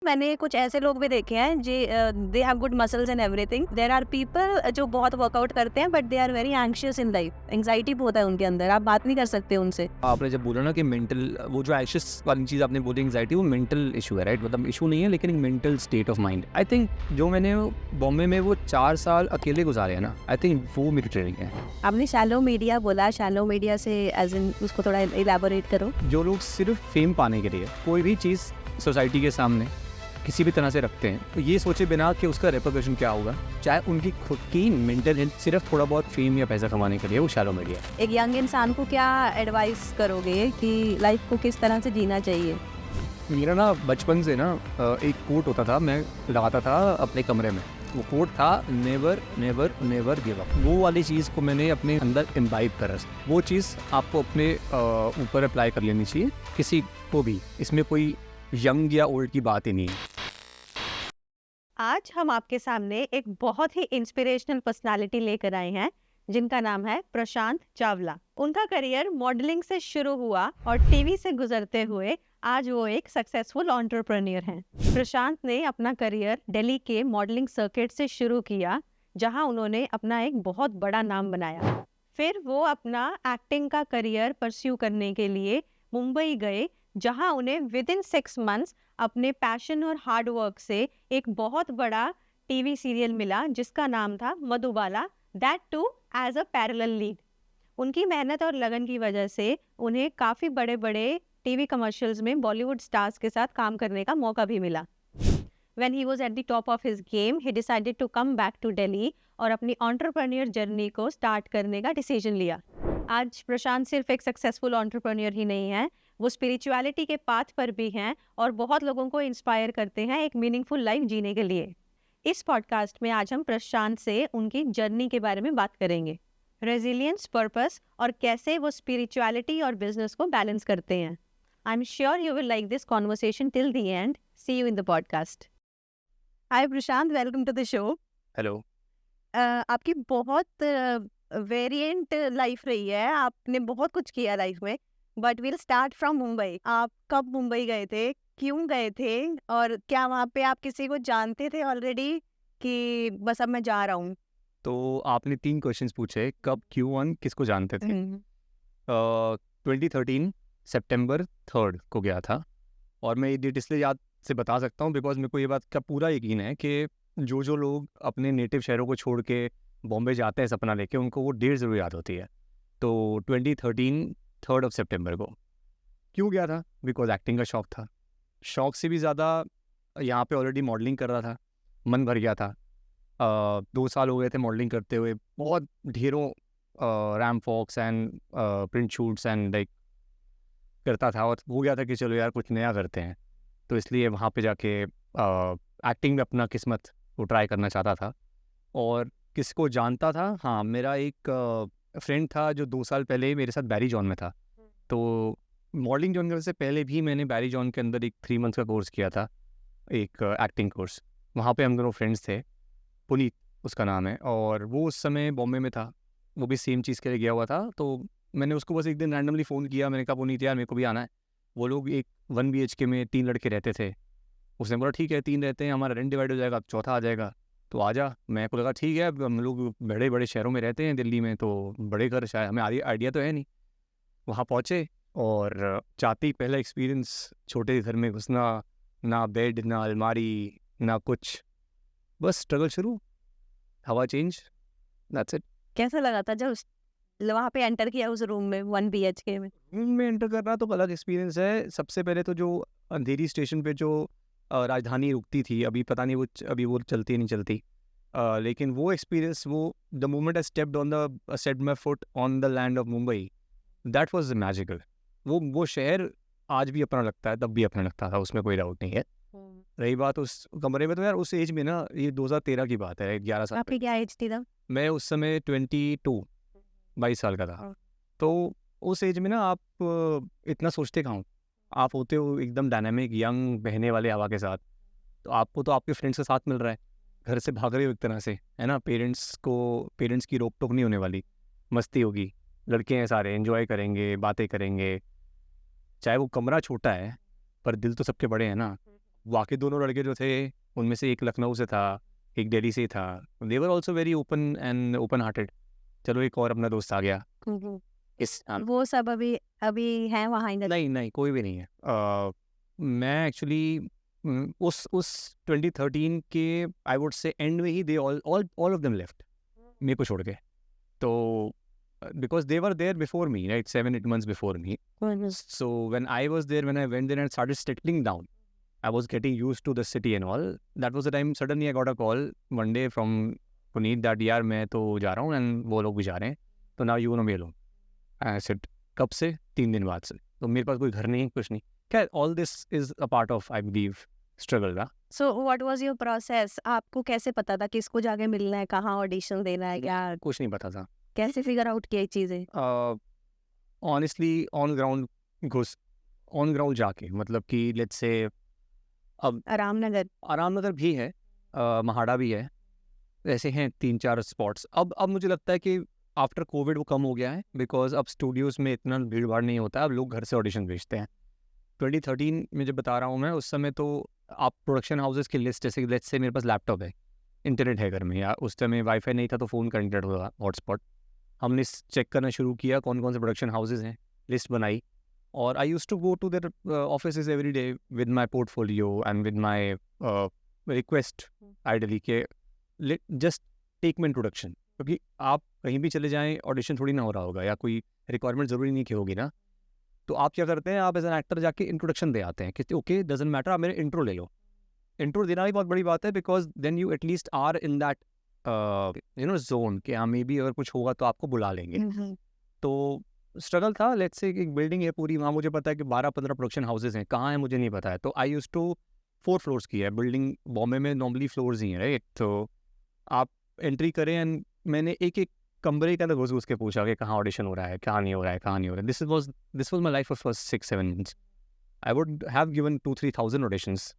मैंने कुछ ऐसे लोग भी देखे हैं they have good muscles and everything. There are people जो बहुत वर्कआउट करते हैं but they are very anxious in life. Anxiety बहुत है उनके अंदर, आप बात नहीं कर सकते उनसे। आपने जब बोला ना कि मेंटल, वो जो एंग्शियस वाली चीज़ आपने बोली एंग्जाइटी, वो मेंटल इशू है, राइट? मतलब इशू नहीं है लेकिन एक mental state of mind. I think जो मैंने बॉम्बे में वो 4 साल अकेले गुजारे हैं ना, आई थिंक वो मेरी ट्रेनिंग है। आपने शैलो मीडिया बोला, शैलो मीडिया से एज इन उसको थोड़ा इलैबोरेट करो। जो लोग सिर्फ फेम पाने के लिए कोई भी चीज़ सोसाइटी के सामने किसी भी तरह से रखते हैं, तो ये सोचे बिना कि उसका रेपरकशन क्या होगा, चाहे उनकी खुद की मेंटल हेल्थ सिर्फ थोड़ा बहुत फेम या पैसा कमाने के लिए, वो शैलो मीडिया। एक यंग इंसान को क्या एडवाइस करोगे कि लाइफ को किस तरह से जीना चाहिए? मेरा ना बचपन से ना एक कोट होता था, मैं लगाता था अपने कमरे में। वो कोट था never never never give up. वो वाली चीज़ को मैंने अपने अंदर इम्बाइब करा। वो चीज़ आपको अपने ऊपर अप्लाई कर लेनी चाहिए, किसी को भी। इसमें कोई यंग या ओल्ड की बात ही नहीं है। आज हम आपके सामने एक बहुत ही इंस्पिरेशनल पर्सनालिटी लेकर आए हैं जिनका नाम है प्रशांत चावला। उनका करियर मॉडलिंग से शुरू हुआ और टीवी से गुजरते हुए आज वो एक सक्सेसफुल एंटरप्रेन्योर हैं। प्रशांत ने अपना करियर दिल्ली के मॉडलिंग सर्किट से शुरू किया, जहां उन्होंने अपना एक बहुत बड़ा नाम बनाया। फिर वो अपना एक्टिंग का करियर परस्यू करने के लिए मुंबई गए, जहां उन्हें विद इन 6 मंथ्स अपने पैशन और हार्ड वर्क से एक बहुत बड़ा टीवी सीरियल मिला जिसका नाम था Madhubala, that too as a parallel lead. उनकी मेहनत और लगन की वजह से उन्हें काफ़ी बड़े बड़े टीवी कमर्शियल्स में बॉलीवुड स्टार्स के साथ काम करने का मौका भी मिला। When he was at the top of his game, he decided to come back to Delhi और अपनी एंटरप्रेन्योर जर्नी को स्टार्ट करने का डिसीजन लिया। आज प्रशांत सिर्फ एक सक्सेसफुल एंटरप्रेन्योर ही नहीं है, वो स्पिरिचुअलिटी के पाथ पर भी हैं और बहुत लोगों को इंस्पायर करते हैं एक मीनिंगफुल लाइफ जीने के लिए। इस पॉडकास्ट में आज हम प्रशांत से उनकी जर्नी के बारे में बात करेंगे, रेजिलियंस, पर्पस और कैसे वो स्पिरिचुअलिटी और बिजनेस को बैलेंस करते हैं। I am sure you will like this conversation till the end. See you in the podcast. Hi Prashant, welcome to the show. Hello. आपकी बहुत वेरिएंट लाइफ रही है, आपने बहुत कुछ किया लाइफ में, but will start from Mumbai. आप कब मुंबई गए थे, क्यों गए थे, और क्या वहाँ पे आप किसी को जानते थे ऑलरेडी कि बस अब मैं जा रहा हूँ? तो आपने 3 क्वेश्चंस पूछे, कब, क्यों, वन, किसको जानते थे। 2013 सितंबर 3 को गया था, और मैं ये डेट इसलिए याद से बता सकता हूँ बिकॉज मेरे को ये बात का पूरा यकीन है कि जो लोग अपने नेटिव शहरों को छोड़ के बॉम्बे जाते हैं सपना लेके, उनको वो डेट ज़रूर याद होती है। तो 2013 3 सितंबर को क्यों गया था? बिकॉज एक्टिंग का शौक था। शौक से भी ज़्यादा यहाँ पे ऑलरेडी मॉडलिंग कर रहा था, मन भर गया था। 2 साल हो गए थे मॉडलिंग करते हुए, बहुत ढेरों ramp walks and print shoots and like करता था, और हो गया था कि चलो यार कुछ नया करते हैं। तो इसलिए वहाँ पे जाके एक्टिंग में अपना किस्मत को ट्राई करना चाहता था। और किसको जानता था? हाँ, मेरा एक फ्रेंड था जो 2 साल पहले मेरे साथ बैरी जॉन में था। तो मॉडलिंग जॉइन करने से पहले भी मैंने बैरी जॉन के अंदर एक 3 मंथ्स का कोर्स किया था, एक एक्टिंग कोर्स। वहाँ पे हम दोनों फ्रेंड्स थे, पुनीत उसका नाम है, और वो उस समय बॉम्बे में था, वो भी सेम चीज़ के लिए गया हुआ था। तो मैंने उसको बस एक दिन रैंडमली फ़ोन किया, मैंने कहा पुनीत यार मेरे को भी आना है। वो लोग एक 1 BHK में 3 लड़के रहते थे। उसने बोला ठीक है 3 रहते हैं, हमारा रेंट डिवाइड हो जाएगा, अब चौथा आ जाएगा, तो आ जा। मैं को लगा ठीक है, अब हम लोग बड़े बड़े शहरों में रहते हैं दिल्ली में, तो बड़े घर शायद हमें आइडिया तो है नहीं। वहाँ पहुँचे और चाहते ही पहला एक्सपीरियंस, छोटे घर में घुसना, ना बेड ना अलमारी ना कुछ, बस स्ट्रगल शुरू, हवा चेंज, दैट्स इट। कैसा लगा था जब वहाँ पे एंटर किया उस रूम में 1 BHK में? रूम में एंटर करना तो अलग एक्सपीरियंस है। सबसे पहले तो जो अंधेरी स्टेशन पे जो राजधानी रुकती थी, अभी पता नहीं अभी वो चलती नहीं चलती, लेकिन वो एक्सपीरियंस, वो the moment I stepped my foot on the land of Mumbai, that was magical. वो शहर आज भी अपना लगता है, तब भी अपना लगता था, उसमें कोई डाउट नहीं है। रही बात उस कमरे में, तो यार उस एज में ना, ये 2013 की बात है, 11 साल आपकी क्या एज थी तब? मैं उस समय 22 साल का था। तो उस एज में ना आप इतना सोचते कहाँ हो? आप होते हो एकदम डायनामिक, यंग, बहने वाले हवा के साथ। तो आपको तो आपके फ्रेंड्स के साथ मिल रहा है, घर से भाग रहे हो एक तरह से, है ना? पेरेंट्स की रोक टोक नहीं होने वाली, मस्ती होगी, लड़के हैं सारे, एंजॉय करेंगे, बातें करेंगे। चाहे वो कमरा छोटा है पर दिल तो सबके बड़े हैं ना। बाकी दोनों लड़के जो थे उनमें से एक लखनऊ से था, एक दिल्ली से था। They were also very open and open hearted. चलो एक और अपना दोस्त आ गया इस वो सब अभी अभी हैं वहाँ नहीं नहीं कोई भी नहीं है। मैं एक्चुअली उस 2013 के आई वुड से एंड में ही they all of them left मेरे को छोड़ के। तो because they were there before me, right? 7-8 months before me. So when I was there, when I went there and started settling down, I was getting used to the city and all. That was the time suddenly I got a call one day from Puneet that यार मैं तो जा रहा हूँ and वो लोग भी जा रहे हैं, तो now you wanna be alone. I said कब से? 3 दिन बाद से। तो मेरे पास कोई घर नहीं, कुछ नहीं। क्या all this is a part of I believe struggle ना। So what was your process? आपको कैसे पता था किसको जाके मिलना है, कहाँ ऑडिशन देना है, क्या कुछ नहीं पता था। कैसे फिगर आउट किया ये चीजें? ऑनेस्टली ऑन ग्राउंड जाके, मतलब कि लेट्स से अब रामनगर भी है, महाड़ा भी है, ऐसे हैं 3-4 स्पॉट्स। अब मुझे लगता है कि आफ्टर कोविड वो कम हो गया है, बिकॉज अब स्टूडियोज में इतना भीड़ भाड़ नहीं होता है, अब लोग घर से ऑडिशन भेजते हैं। 2013 में जब बता रहा हूँ मैं, उस समय तो आप प्रोडक्शन हाउसेस की लिस्ट, जैसे लेट्स से मेरे पास लैपटॉप है, इंटरनेट है घर में, या उस समय वाईफाई नहीं था तो फ़ोन कनेक्टेड हुआ हॉटस्पॉट, हमने चेक करना शुरू किया कौन कौन से प्रोडक्शन हाउसेज हैं, लिस्ट बनाई, और I used to go to their offices every day with my portfolio and with my request ideally के जस्ट टेक माय इंट्रोडक्शन, क्योंकि आप कहीं भी चले जाएं ऑडिशन थोड़ी ना हो रहा होगा, या कोई रिक्वायरमेंट ज़रूरी नहीं कि होगी ना। तो आप क्या करते हैं, आप एज एन एक्टर जाके इंट्रोडक्शन दे आते हैं कि ओके डजंट मैटर, आप मेरे इंट्रो ले लो। इंट्रो देना भी बहुत बड़ी बात है, because then you at least are in that zone कि हाँ मे बी अगर कुछ होगा तो आपको बुला लेंगे। तो स्ट्रगल था, लेट्स से एक बिल्डिंग है पूरी, वहाँ मुझे पता है कि 12-15 प्रोडक्शन हाउसेज हैं, कहाँ है मुझे नहीं पता है। तो आई यूज टू 4 फ्लोर्स की है बिल्डिंग, बॉम्बे में नॉर्मली फ्लोर्स ही हैं, राइट। तो आप एंट्री करें एंड मैंने एक एक कमरे के अंदर घुस के पूछा कि कहाँ ऑडिशन हो रहा है, कहाँ नहीं हो रहा है, कहाँ नहीं हो रहा है। This was my life of first 6-7 months. I would have given 2-3,000 auditions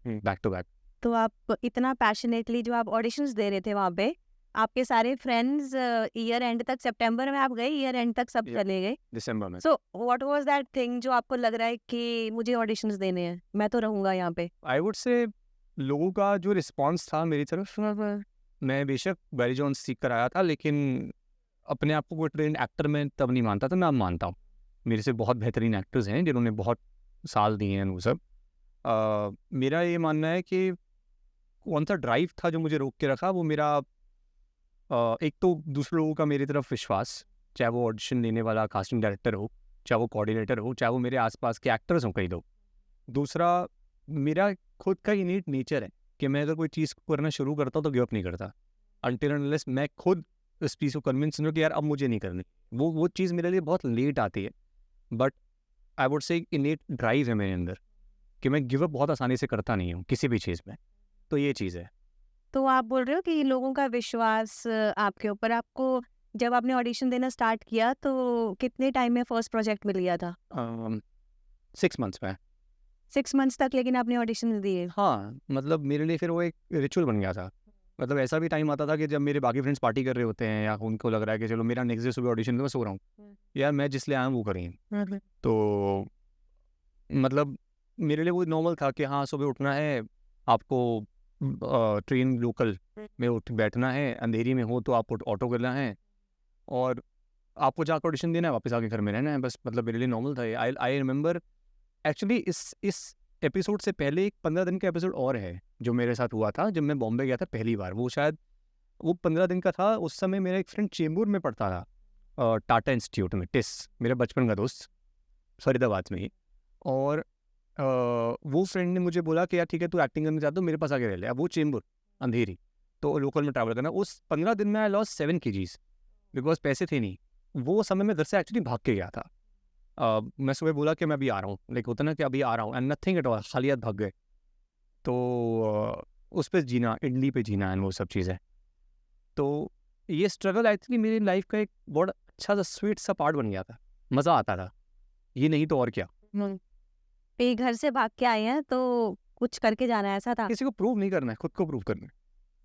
back to back. तो आप इतना पैशनेटली जो आप ऑडिशंस दे रहे थे वहाँ पे, आपके सारे फ्रेंड्स ईयर एंड तक, सितंबर में आप गए, ईयर एंड तक सब चले गए दिसंबर में। So what was that thing जो आपको लग रहा है कि मुझे ऑडिशंस देने हैं, मैं तो रहूंगा यहाँ पे? आई वुड से लोगों का जो रिस्पॉन्स था मेरी तरफ, मैं बेशक बैरी जॉन्स सीख कर आया था, लेकिन अपने आप को कोई ट्रेंड एक्टर में तब नहीं मानता था। मैं अब मानता हूँ, मेरे से बहुत बेहतरीन एक्टर्स हैं जिन्होंने बहुत साल दिए हैं वो सब। मेरा ये मानना है कि कौन सा ड्राइव था जो मुझे रोक के रखा, वो मेरा एक तो दूसरे लोगों का मेरी तरफ विश्वास, चाहे वो ऑडिशन देने वाला कास्टिंग डायरेक्टर हो, चाहे वो कोऑर्डिनेटर हो, चाहे वो मेरे आसपास के एक्टर्स हों कई लोग। दूसरा मेरा खुद का इनीट नेचर है कि मैं अगर कोई चीज़ करना शुरू करता हूँ तो गिव अप नहीं करता अनटिल अनलेस मैं खुद इस चीज़ को कन्विंस हूँ कि यार अब मुझे नहीं करनी। वो चीज़ मेरे लिए बहुत लेट आती है, but I would say innate drive है मेरे अंदर कि मैं गिव अप बहुत आसानी से करता नहीं हूँ किसी भी चीज़ में। तो ये चीज़ है। तो आप बोल रहे हो कि लोगों का विश्वास आपके ऊपर, आपको जब आपने ऑडिशन देना स्टार्ट किया तो कितने टाइम में फर्स्ट प्रोजेक्ट मिल गया था? 6 मंथ्स में। 6 मंथ्स तक लेकिन आपने ऑडिशन दिए? हाँ, मतलब मेरे लिए फिर वो एक रिचुअल बन गया था। मतलब ऐसा भी टाइम आता था कि जब मेरे बाकी फ्रेंड्स पार्टी कर रहे होते हैं या उनको लग रहा है कि चलो मेरा नेक्स्ट डे सुबह ऑडिशन, तो मैं सो रहा हूँ, यार मैं जिस लिए आया हूँ वो करें। तो मतलब मेरे लिए वो नॉर्मल था कि हाँ सुबह उठना है, आपको ट्रेन लोकल में उठ बैठना है, अंधेरी में हो तो आपको ऑटो करना है और आपको जाकर ऑडिशन देना है, वापस आके घर में रहना है, बस। मतलब मेरे लिए नॉर्मल था। आई रिमेंबर एक्चुअली इस एपिसोड से पहले एक 15 दिन का एपिसोड और है जो मेरे साथ हुआ था जब मैं बॉम्बे गया था पहली बार। वो शायद वो 15 दिन का था। उस समय मेरा एक फ्रेंड चेंबूर में पढ़ता था, टाटा इंस्टीट्यूट में, टिस, मेरा बचपन का दोस्त, फरीदाबाद में ही। और वो फ्रेंड ने मुझे बोला कि यार ठीक है तू एक्टिंग करना चाहता हो, मेरे पास आके रह ले। अब वो चेंबूर अंधेरी, तो लोकल में ट्रैवल करना। उस 15 दिन में आई लॉस 7 kgs बिकॉज पैसे थे नहीं। वो समय में घर से एक्चुअली भाग के गया था। मैं सुबह बोला कि मैं अभी आ रहा हूँ, लाइक होता ना कि अभी आ रहा हूँ, एंड नथिंग एट ऑल, खाली हाथ भाग गए। तो उस पर जीना, इडली पे जीना एंड वो सब चीज़ें। तो ये स्ट्रगल एक्चुअली मेरी लाइफ का एक बहुत अच्छा सा स्वीट सा पार्ट बन गया था। मज़ा आता था, ये नहीं तो और क्या। पे घर से भाग के आए हैं तो कुछ करके जाना है, ऐसा था? किसी को प्रूव नहीं करना है, खुद को प्रूव करना है।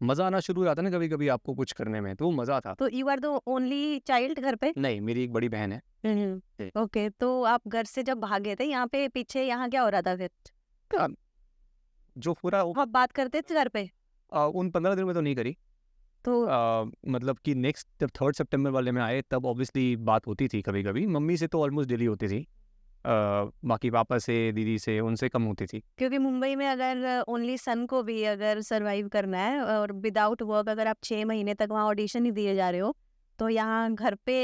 मज़ा आना शुरू हो जाता है ना कभी कभी आपको कुछ करने में, तो वो मज़ा था। तो you are the only child घर पे? नहीं, मेरी एक बड़ी बहन है। ओके, तो आप घर से जब भागे थे यहाँ पे, पीछे यहाँ क्या हो रहा था फिर? जो पूरा आप बात करते थे घर पे उन 15 दिनों में तो नहीं करी। तो मतलब कि नेक्स्ट जब 3 सितंबर वाले में आए तब ऑब्वियसली बात होती थी कभी-कभी। मम्मी से तो ऑलमोस्ट डेली होती थी। बाकी पापा से, दीदी से, उनसे कम होती थी। क्योंकि मुंबई में अगर ओनली सन को भी अगर सरवाइव करना है और विदाउट वर्क अगर आप 6 महीने तक वहाँ ऑडिशन ही दिए जा रहे हो तो यहाँ घर पे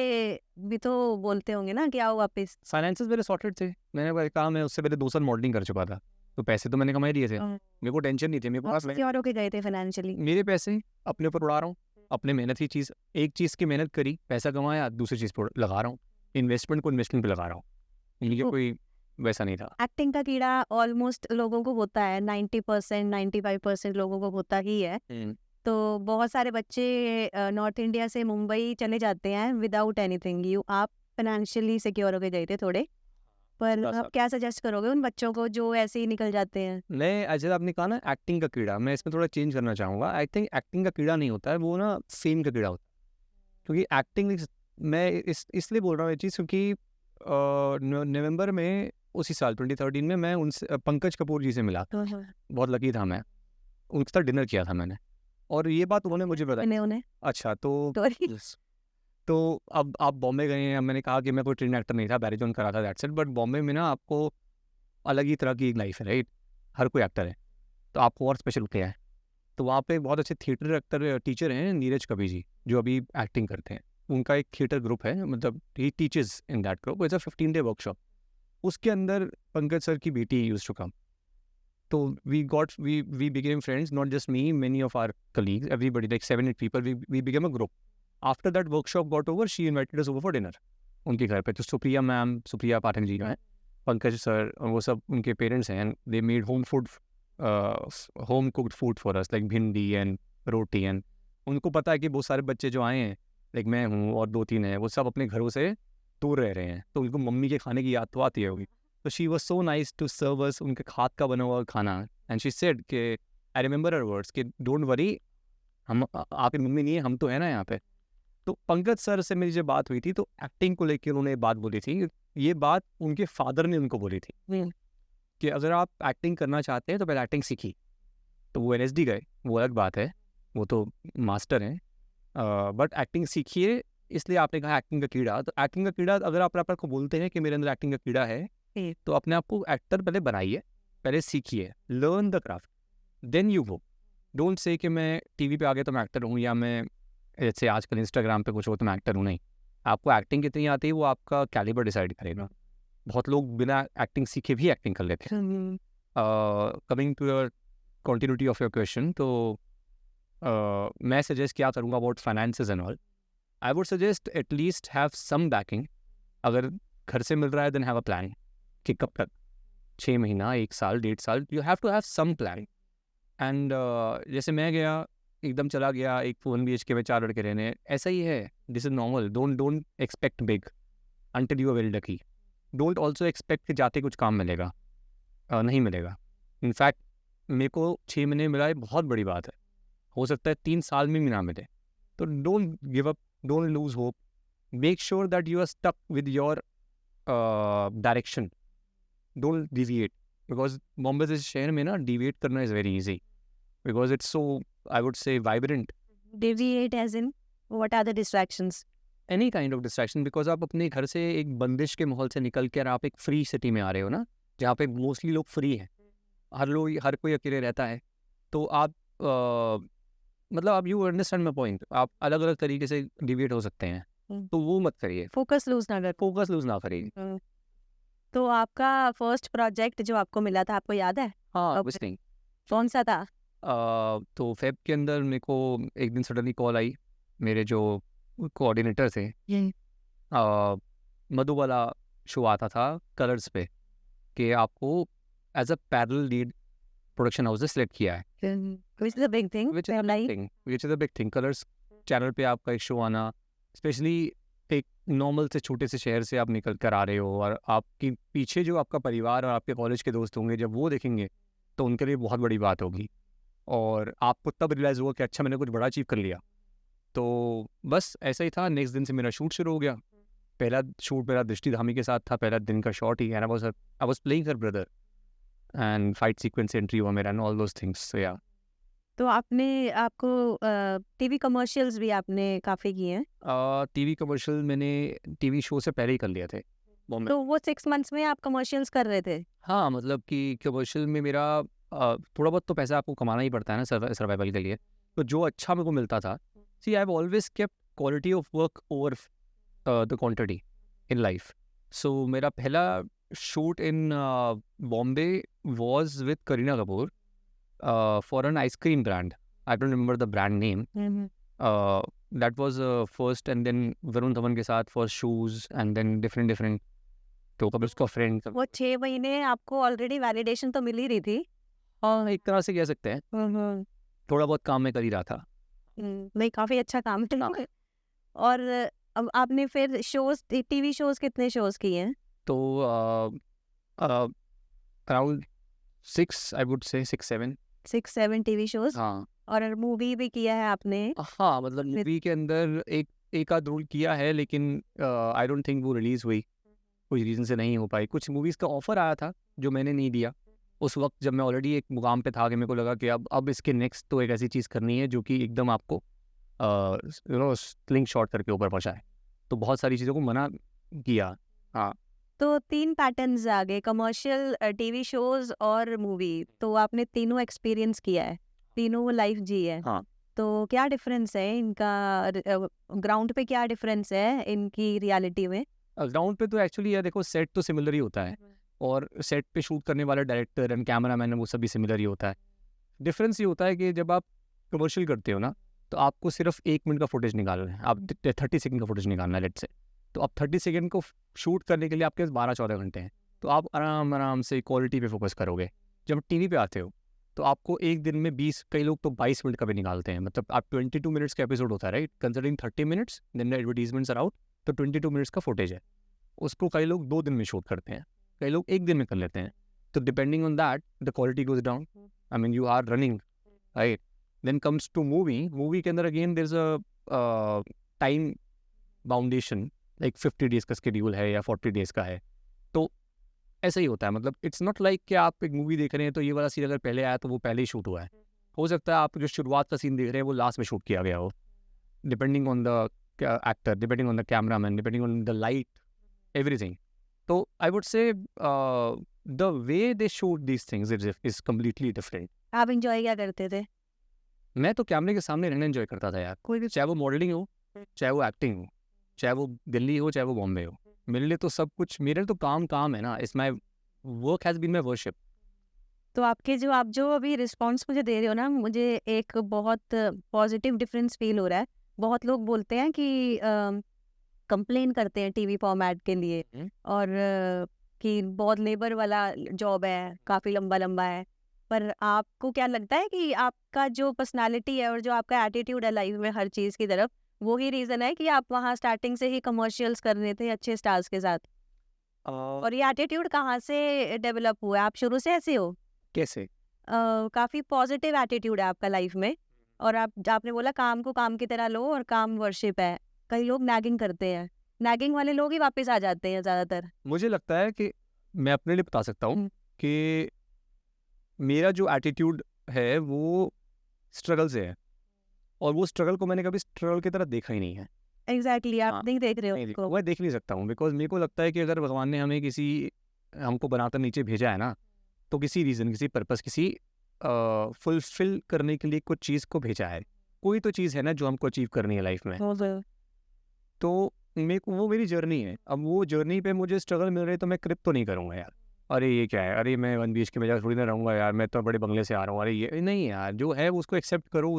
भी तो बोलते होंगे ना कि आओ वापस। फाइनेंसेस मेरे सॉर्टेड थे। मैंने कहा मैं उससे पहले 2 साल मॉडलिंग कर चुका था। तो पैसे तो मैंने कमा ही लिए थे। मेरे को टेंशन नहीं थी। मेरे पास सिक्योर होके गए थे फाइनेंशियली। मेरे पैसे अपने ऊपर उड़ा रहा हूँ। अपने मेहनत की चीज़, एक चीज़ की मेहनत करी, पैसा कमाया, दूसरी चीज़ पर लगा रहा हूँ। इन्वेस्टमेंट को इन्वेस्टमेंट पे लगा रहा हूँ। ये तो कोई वैसा नहीं था। एक्टिंग का कीड़ा ऑलमोस्ट लोगों को होता है, 90% 95% लोगों को होता ही है। तो बहुत सारे बच्चे नॉर्थ इंडिया से मुंबई चले जाते हैं विदाउट एनीथिंग। यू आप फाइनेंशियली सिक्योर होके गए थे थोड़े, पर थोड़ा सा। आप क्या सजेस्ट करोगे उन बच्चों को जो ऐसे ही निकल जाते हैं? मैं जैसे आपने कहा ना एक्टिंग का कीड़ा, मैं इसमें थोड़ा चेंज करना चाहूँगा। आई थिंक एक्टिंग का कीड़ा नहीं होता है, वो ना फेम का कीड़ा होता है। क्योंकि एक्टिंग मैं इसलिए बोल रहा हूँ ये चीज़ क्योंकि नवंबर में उसी साल 2013 में मैं उनसे पंकज कपूर जी से मिला। बहुत लकी था मैं। उनके साथ डिनर किया था मैंने और ये बात उन्होंने मुझे बताई। उन्हें अच्छा तो Sorry. यस। तो अब आप बॉम्बे गए हैं। मैंने कहा कि मैं कोई ट्रेन एक्टर नहीं था, बैरिटोन करा था, दैट्स इट। बट बॉम्बे में ना आपको अलग ही तरह की एक लाइफ है, राइट? हर कोई एक्टर है, तो आपको और स्पेशल क्या है? तो वहाँ पे बहुत अच्छे थिएटर एक्टर टीचर हैं, नीरज कवि जी, जो अभी एक्टिंग करते हैं। उनका एक थिएटर ग्रुप है, मतलब he teaches in that group. It's a 15 day workshop. उसके अंदर पंकज सर की बेटी यूज्ड टू कम। तो we became friends, not just me, many of our colleagues, everybody, like 7-8 people, we became a group. After that workshop got over, she invited us over for dinner उनके घर पे। तो Supriya ma'am, Supriya Pathak ji हैं, Pankaj sir, और वो सब उनके पेरेंट्स हैं। They made home food, home cooked food for us, like भिंडी एंड रोटी। एंड उनको पता है कि बहुत सारे बच्चे जो आए हैं, लाइक मैं हूँ और 2-3 हैं, वो सब अपने घरों से दूर रह रहे हैं, तो उनको मम्मी के खाने की याद तो आती है होगी। तो she was so nice to serve us उनके हाथ का बना हुआ खाना। एंड शी सेड कि आई रिमेंबर हर वर्ड्स कि डोंट वरी, हम आपकी मम्मी नहीं है, हम तो है ना यहाँ पे। तो पंकज सर से मेरी जब बात हुई थी तो एक्टिंग को लेकर उन्होंने बात बोली थी। ये बात उनके फादर ने उनको बोली थी कि अगर आप एक्टिंग करना चाहते हैं तो पहले एक्टिंग सीखी। तो वो NSD गए, वो अलग बात है, वो तो मास्टर हैं, बट एक्टिंग सीखिए। इसलिए आपने कहा एक्टिंग का कीड़ा। तो एक्टिंग का कीड़ा अगर आप अपने को बोलते हैं कि मेरे अंदर एक्टिंग का कीड़ा है, तो अपने आप को एक्टर पहले बनाइए, पहले सीखिए, learn the craft, then you go. Don't say कि मैं टीवी पे आ गया तो मैं एक्टर हूँ, या मैं जैसे आजकल इंस्टाग्राम पे कुछ हो तो मैं एक्टर हूँ। नहीं, आपको एक्टिंग कितनी आती है वो आपका कैलिबर डिसाइड करेगा। बहुत लोग बिना एक्टिंग सीखे भी एक्टिंग कर लेते हैं। Coming to your continuity of your question, तो मैं सजेस्ट क्या करूँगा about finances and all. I would suggest at least have some backing. अगर घर से मिल रहा है देन हैव अ प्लान कि कब तक, 6 महीना, 1 साल, 1.5 साल, you have to have some plan. And जैसे मैं गया, एकदम चला गया एक 1 BHK में 4 लड़के रहने, ऐसा ही है। This is normal. Don't expect big until you are very lucky. Don't also expect कि जाते कुछ काम मिलेगा, नहीं मिलेगा। इनफैक्ट मेरे को 6 महीने मिला है, बहुत बड़ी बात है। हो सकता है 3 साल में भी ना मिले। तो don't give up, don't lose hope. Make sure that you are stuck with your direction, don't deviate. Because Bombay जैसे शहर में ना डिविएट करना is very easy, because it's so, I would say, vibrant. Deviate as in what are the distractions? Any kind of distraction, because आप अपने घर से एक बंदिश के माहौल से निकल कर आप एक फ्री सिटी में आ रहे हो ना, जहाँ पे मोस्टली लोग फ्री हैं, हर कोई अकेले रहता है। तो आप मतलब आप, यू अंडरस्टैंड माई पॉइंट, आप अलग अलग तरीके से डिविएट हो सकते हैं। तो वो मत करिए, फोकस लूज ना कर। फोकस लूज ना करिए। तो आपका फर्स्ट प्रोजेक्ट जो आपको मिला था, आपको याद है? हाँ, अब- विस्टिंग। कौन सा था? तो फेब के अंदर मेरे को एक दिन सडनली कॉल आई, मेरे जो कोऑर्डिनेटर थे, मधु वाला शो आता था कलर्स पे, कि आपको as a parallel lead production house ने सेलेक्ट किया है। Which is a big thing. Which is a big thing. Colors channel पे आपका एक शो आना, स्पेशली एक नॉर्मल से छोटे से शहर से आप निकल कर आ रहे हो, और आपके पीछे जो आपका परिवार और आपके कॉलेज के दोस्त होंगे, जब वो देखेंगे तो उनके लिए बहुत बड़ी बात होगी, और आपको तब रियलाइज़ होगा कि अच्छा मैंने कुछ बड़ा अचीव कर लिया। तो बस ऐसा ही था। नेक्स्ट दिन से मेरा शूट शुरू हो गया। पहला शूट मेरा दृष्टि धामी के साथ था, पहला दिन का shot he, and I was playing her brother. And fight sequence entry हुआ मेरा एंड ऑल दोज थिंग्स, सो या। तो आपको टीवी कमर्शियल्स भी आपने काफ़ी किए हैं। टीवी कमर्शियल मैंने टीवी शो से पहले ही कर लिए थे बॉम्बे। तो वो 6 मंथ्स में आप कमर्शियल्स कर रहे थे? हाँ, मतलब कि कमर्शियल में मेरा थोड़ा बहुत तो पैसा आपको कमाना ही पड़ता है ना सर्वाइवल के लिए। तो जो अच्छा मेरे को मिलता था, see I have always kept quality of work over the quantity in life. So मेरा पहला shoot in Bombay was with Kareena Kapoor for an ice cream brand. I don't remember the brand name. That was first, and then Varun Dhawan के साथ for shoes, and then different तो कभी उसका friend. वो 6 महीने आपको ऑलरेडी वैलिडेशन तो मिल ही रही थी। हाँ, एक तरह से कह सकते हैं। थोड़ा बहुत काम मैं कर ही रहा था। नहीं, काफ़ी अच्छा काम हाँ। है। और अब आपने फिर टीवी शोज़ कितने शोज़ किए हैं? तो अराउंड 6, आई वुड से 6-7। 6-7 टीवी शोज़। हाँ। और मूवी भी किया है आपने? हाँ, मतलब मूवी के अंदर एक आध रोल किया है, लेकिन आई डोंट थिंक वो रिलीज हुई, कुछ रीज़न से नहीं हो पाई। कुछ मूवीज़ का ऑफर आया था जो मैंने नहीं दिया उस वक्त, जब मैं ऑलरेडी एक मुकाम पे था कि मेरे को लगा कि अब इसके नेक्स्ट तो एक ऐसी चीज़ करनी है जो कि एकदम आपको स्लिंग शॉट करके ऊपर पहुंचाए। तो बहुत सारी चीज़ों को मना किया। हाँ। तो 3 पैटर्न्स आ गए, कमर्शियल, टीवी शोज़ और मूवी। तो आपने तीनों एक्सपीरियंस किया है, तीनों लाइफ जी है। हाँ। तो क्या डिफरेंस है इनका, ग्राउंड पे क्या डिफरेंस है इनकी रियलिटी में? ग्राउंड पे तो एक्चुअली यार देखो, सेट तो सिमिलर ही होता है, और सेट पे शूट करने वाला डायरेक्टर एंड कैमरा मैन वो सभी सिमिलर ही होता है। डिफरेंस ये होता है कि जब आप कमर्शियल करते हो ना, तो आपको सिर्फ 1 मिनट का फुटेज निकालना है, आप 30 सेकंड का फुटेज निकालना है लेट से। तो अब 30 सेकंड को शूट करने के लिए आपके पास 12-14 घंटे हैं, तो आप आराम से क्वालिटी पे फोकस करोगे। जब टीवी पे आते हो तो आपको एक दिन में 20, कई लोग तो 22 मिनट का भी निकालते हैं। मतलब आप 22 मिनट्स का एपिसोड होता है, right, considering 30 minutes then advertisements are out, तो 22 मिनट्स का फुटेज है। उसको कई लोग 2 दिन में शूट करते हैं, कई लोग 1 दिन में कर लेते हैं। तो depending on that the quality goes down. I mean you are running, right. Then comes to movie के अंदर again there is a time boundation, like 50 days का शेड्यूल है या 40 डेज का है। तो ऐसा ही होता है, मतलब इट्स नॉट लाइक कि आप एक मूवी देख रहे हैं तो ये वाला सीन अगर पहले आया तो वो पहले ही शूट हुआ है। हो सकता है आप जो शुरुआत का सीन देख रहे हैं वो लास्ट में शूट किया गया हो, depending on the actor, depending on the cameraman, depending on the light, everything. तो I would say the way they shoot these things is completely different. आप इंजॉय क्या करते थे? मैं तो कैमरे के सामने रहना एंजॉय करता था यार, कोई भी चाहे वो मॉडलिंग हो, चाहे वो एक्टिंग हो, चाहे वो दिल्ली हो, चाहे वो बॉम्बे हो। मेरे लिए तो सब कुछ, मेरे लिए तो काम है ना। It's my work has been my worship. तो आप जो अभी रिस्पॉन्स मुझे दे रहे हो ना, मुझे एक बहुत पॉजिटिव डिफरेंस फील हो रहा है। बहुत लोग बोलते हैं कि कंप्लेन करते हैं टीवी फॉर्मेट के लिए, और कि बहुत लेबर वाला जॉब है, काफ़ी लंबा है। पर आपको क्या लगता है कि आपका जो पर्सनालिटी है और जो आपका एटीट्यूड है लाइफ में हर चीज़ की तरफ, वो ही रीज़न है कि आप वहाँ स्टार्टिंग से ही कमर्शियल्स कर रहे थे अच्छे स्टार्स के साथ? और ये एटीट्यूड कहाँ से डेवलप हुआ है? आप शुरू से ऐसे हो? कैसे? काफ़ी पॉजिटिव एटीट्यूड है आपका लाइफ में, और आपने बोला काम को काम की तरह लो और काम वर्शिप है। कई लोग नैगिंग करते हैं, नैगिंग वाले लोग ही वापस आ जाते हैं ज़्यादातर। मुझे लगता है कि मैं अपने लिए बता सकता हूँ कि मेरा जो एटीट्यूड है वो स्ट्रगल से है, और वो स्ट्रगल को मैंने कभी स्ट्रगल की तरह देखा ही नहीं है। एग्जैक्टली, हाँ, आप नहीं देख रहे हो नहीं उसको। मैं देख नहीं सकता हूँ, बिकॉज मेरे को लगता है कि अगर भगवान ने हमें हमको बनाकर नीचे भेजा है ना, तो किसी रीज़न, किसी पर्पस, किसी फुलफिल करने के लिए कुछ चीज़ को भेजा है। कोई तो चीज़ है ना जो हमको अचीव करनी है लाइफ में। तो मेरे को वो मेरी जर्नी है। अब वो जर्नी पे मुझे स्ट्रगल मिल रही है तो मैं क्रिप तो नहीं करूँगा यार। अरे ये क्या है, अरे मैं 1 BHK में जाकर थोड़ी ना रहूँगा यार, मैं तो बड़े बंगले से आ रहा हूँ। अरे ये नहीं यार, जो है उसको एक्सेप्ट करो,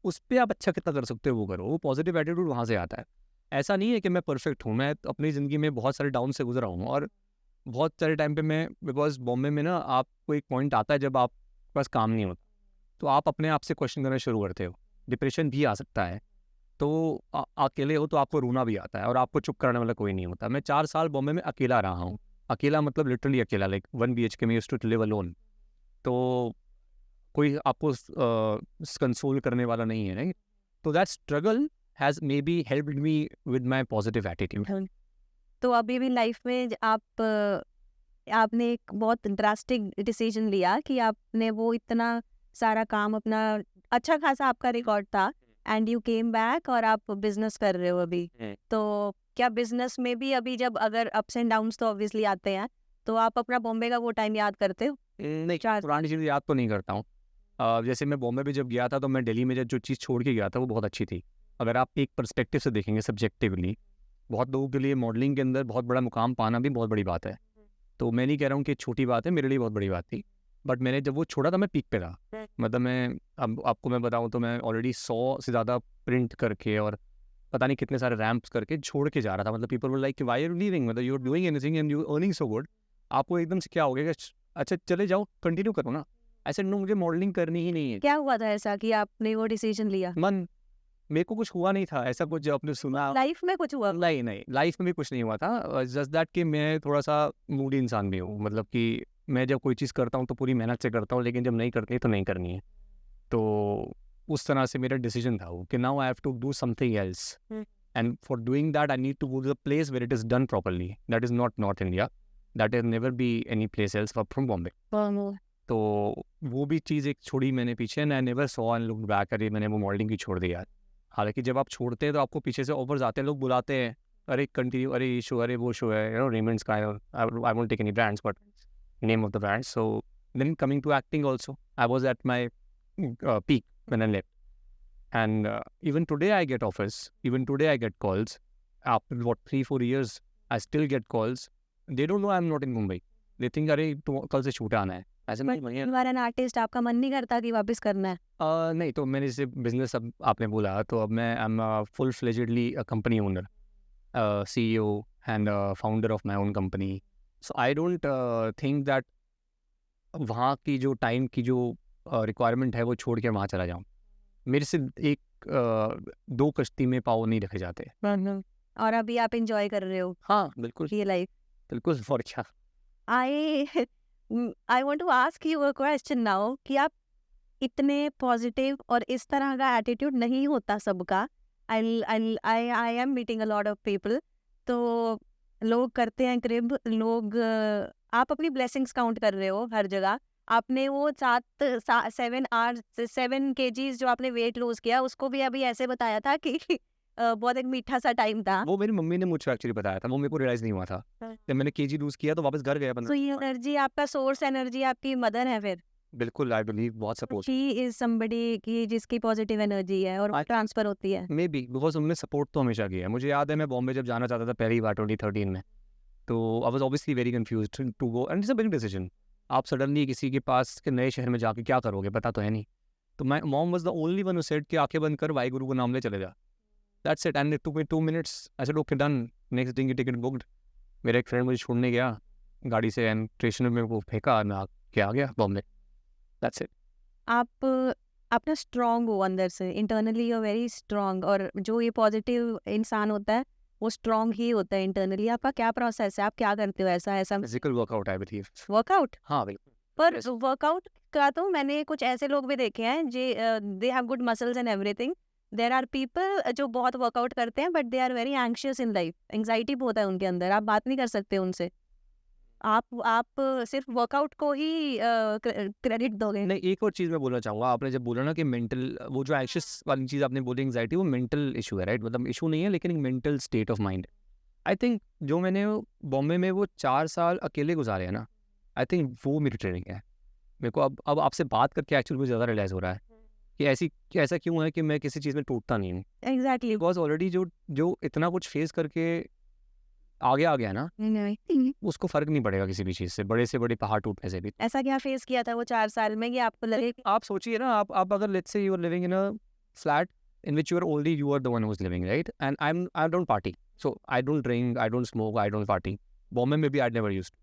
उस पे आप अच्छा कितना कर सकते हो वो करो। वो पॉजिटिव एटीट्यूड वहाँ से आता है। ऐसा नहीं है कि मैं परफेक्ट हूँ, मैं अपनी ज़िंदगी में बहुत सारे डाउन से गुजरा हूँ, और बहुत सारे टाइम पे मैं, बिकॉज बॉम्बे में ना आपको एक पॉइंट आता है जब आपके पास काम नहीं होता, तो आप अपने आप से क्वेश्चन करना शुरू करते हो। डिप्रेशन भी आ सकता है, तो अकेले हो तो आपको रोना भी आता है, और आपको चुप कराने वाला कोई नहीं होता। मैं 4 साल बॉम्बे में अकेला रहा हूँ। अकेला मतलब लिटरली अकेला, लाइक 1 BHK में यूज्ड टू लिव अलोन। तो कोई आपको कंसोल करने वाला नहीं है, राइट। तो that struggle has may be helped me with my positive attitude. तो अभी भी लाइफ में आप आपने एक बहुत ड्रास्टिक डिसीजन लिया कि आपने वो इतना सारा काम अपना, अच्छा खासा आपका रिकॉर्ड था, एंड यू केम बैक और आप बिजनेस कर रहे हो अभी। तो क्या बिजनेस में भी अभी जब अगर अप्स एंड डाउन्स तो ऑब्वियसली आते हैं, तो आप अपना बॉम्बे का वो टाइम याद करते हो? नहीं, चार पुरानी चीज़ें याद तो नहीं करता हूँ। जैसे मैं बॉम्बे भी जब गया था तो मैं दिल्ली में जो चीज़ छोड़ के गया था वो बहुत अच्छी थी। अगर आप एक पर्सपेक्टिव से देखेंगे सब्जेक्टिवली, बहुत लोगों के लिए मॉडलिंग के अंदर बहुत बड़ा मुकाम पाना भी बहुत बड़ी बात है। तो मैं नहीं कह रहा हूँ कि छोटी बात है, मेरे लिए बहुत बड़ी बात थी। बट मैंने जब वो छोड़ा था मैं पीक पे था। मतलब मैं अब आपको मैं बताऊँ तो मैं ऑलरेडी 100 से ज़्यादा प्रिंट करके और पता नहीं कितने सारे रैंप्स करके छोड़ के जा रहा था। मतलब people were like why are you leaving, मतलब you are doing anything and you earning so good, आपको एकदम से क्या हो गया कि अच्छा चले जाओ कंटिन्यू करो ना। ऐसे नो, मुझे मॉडलिंग करनी ही नहीं है। क्या हुआ था ऐसा कि आपने वो डिसीजन लिया? मन मेरे को कुछ हुआ नहीं था ऐसा कुछ जो आपने सुना। लाइफ में कुछ हुआ? नहीं नहीं, लाइफ में भी कुछ नहीं हुआ था। जस्ट दैट कि मैं थोड़ा सा मूडी इंसान भी हूँ। मतलब कि मैं जब कोई चीज़ करता हूँ तो पूरी मेहनत से करता हूँ, लेकिन जब नहीं करती तो नहीं करनी है। तो उस तरह से मेरा डिसीजन था वो कि now I have to do something else, and for doing that I need to go to the place where it is done properly. That is not north India, that is never be any place else from Bombay. तो वो भी चीज़ एक छोड़ी मैंने पीछे, and I never saw and look back, अरे मैंने वो मॉडलिंग की छोड़ दी यार। हालांकि जब आप छोड़ते हैं तो आपको पीछे से ऑफर्स आते हैं, लोग बुलाते हैं, अरे कंटिन्यू, अरे ये शो, अरे वो शो है, यू नो रेमंड्स का, I won't take any brands but name of the brand. So then coming to acting also, I was at my peak when I left. And even today I get offers. Even today I get calls. After what 3-4 years, I still get calls. They don't know I'm not in Mumbai. They think अरे तो कल से shoot आना है। ऐसे but नहीं है। You are an artist, आपका मन नहीं करता कि वापस करना है? नहीं, तो मैंने जैसे बिजनेस अब आपने बोला तो अब मैं I M full फ्लेजेडली company owner, CEO and founder of my own company. So I don't think that वहाँ की जो टाइम की जो रिक्वायरमेंट है वो छोड़ के वहाँ चला जाऊँ। मेरे से एक दो कश्ती में पाँव नहीं रखे जाते। और अभी आप एंजॉय कर रहे हो हाँ बिल्कुल ये लाइफ? बिल्कुल। और क्या। I I want to ask you a question now कि आप इतने पॉजिटिव और इस तरह का एटीट्यूड नहीं होता सबका। I am meeting a lot of people, तो लोग करते हैं क्रिब, लोग आप अपनी ब्लेसिंग्स काउंट कर रहे हो हर जगह। आपने वो 7 kgs जो आपने वेट लूज किया, उसको भी अभी ऐसे बताया था कि बहुत एक मीठा सा टाइम था। वो मेरी मम्मी ने मुझे एक्चुअली बताया था, वो मेरे को रियलाइज नहीं हुआ था। जब मैंने केजी लूज किया तो वापस घर गया तो ये एनर्जी, आपका सोर्स एनर्जी आपकी मदर है फिर? बिल्कुल, आई बिलीव बहुत सपोर्ट। शी इज समबडी की जिसकी पॉजिटिव एनर्जी है और ट्रांसफर होती है। मे बी बिकॉज उन्होंने सपोर्ट तो हमेशा किया है। मुझे याद है मैं बॉम्बे जब जाना चाहता था पहली बार 2013 में, तो I was obviously very confused to go, and it's a big decision. आप सडनली किसी के पास के नए शहर में जाके क्या करोगे, पता तो है नहीं। तो my mom was the only one who said कि आंखें बंद कर वाहिगुरु का नाम ले चले जा। That's it, and it took me 2 minutes. I said okay done, next day की टिकट बुक्ड। मेरा एक फ्रेंड मुझे छोड़ने गया गाड़ी से, एंड स्टेशन में वो फेंका, मैं आके आ गया बॉम्बे। That's it. आप अपना स्ट्रांग हो अंदर से, internally you are very strong, और जो ये पॉजिटिव इंसान होता है वो स्ट्रांग ही होता है इंटरनली। आपका क्या प्रोसेस है, आप क्या करते हो ऐसा physical workout I believe. Workout? हाँ बिल्कुल। पर वर्कआउट का तो मैंने कुछ ऐसे लोग भी देखे हैं जे they have good muscles and everything. There are people जो बहुत वर्कआउट करते हैं but they are very anxious in life, anxiety बहुत है उनके अंदर, आप बात नहीं कर सकते उनसे। आप सिर्फ वर्कआउट को ही क्रेडिट दोगे? नहीं, एक और चीज़ मैं बोलना चाहूँगा। आपने जब बोला ना कि मेंटल, वो जो एंग्शियस वाली चीज़ आपने बोली एंग्जाइटी, वो मेंटल इशू है, राइट? मतलब इशू नहीं है लेकिन एक mental state of mind. I think जो मैंने बॉम्बे में वो 4 साल अकेले गुजारे हैं ना, आई थिंक वो मेरी ट्रेनिंग है। मेरे को अब आपसे बात करके एक्चुअली मुझे ज़्यादा रियलाइज़ हो रहा है कि ऐसा क्यों है कि मैं किसी चीज़ में टूटता नहीं हूँ। एग्जैक्टली। बिकॉज ऑलरेडी जो इतना कुछ फेस करके आगे आ गया ना, उसको फर्क नहीं पड़ेगा किसी भी चीज़ से बड़े पहाड़ टूटने से भी। ऐसा क्या फेस किया था वो 4 साल में कि आपको लगे कि आप सोचिए ना, आप अगर let's say you are living in a flat in which you are only you are the one who is living, right? And I don't party, so I don't drink, I don't smoke, I don't party. Bombay में भी I never used.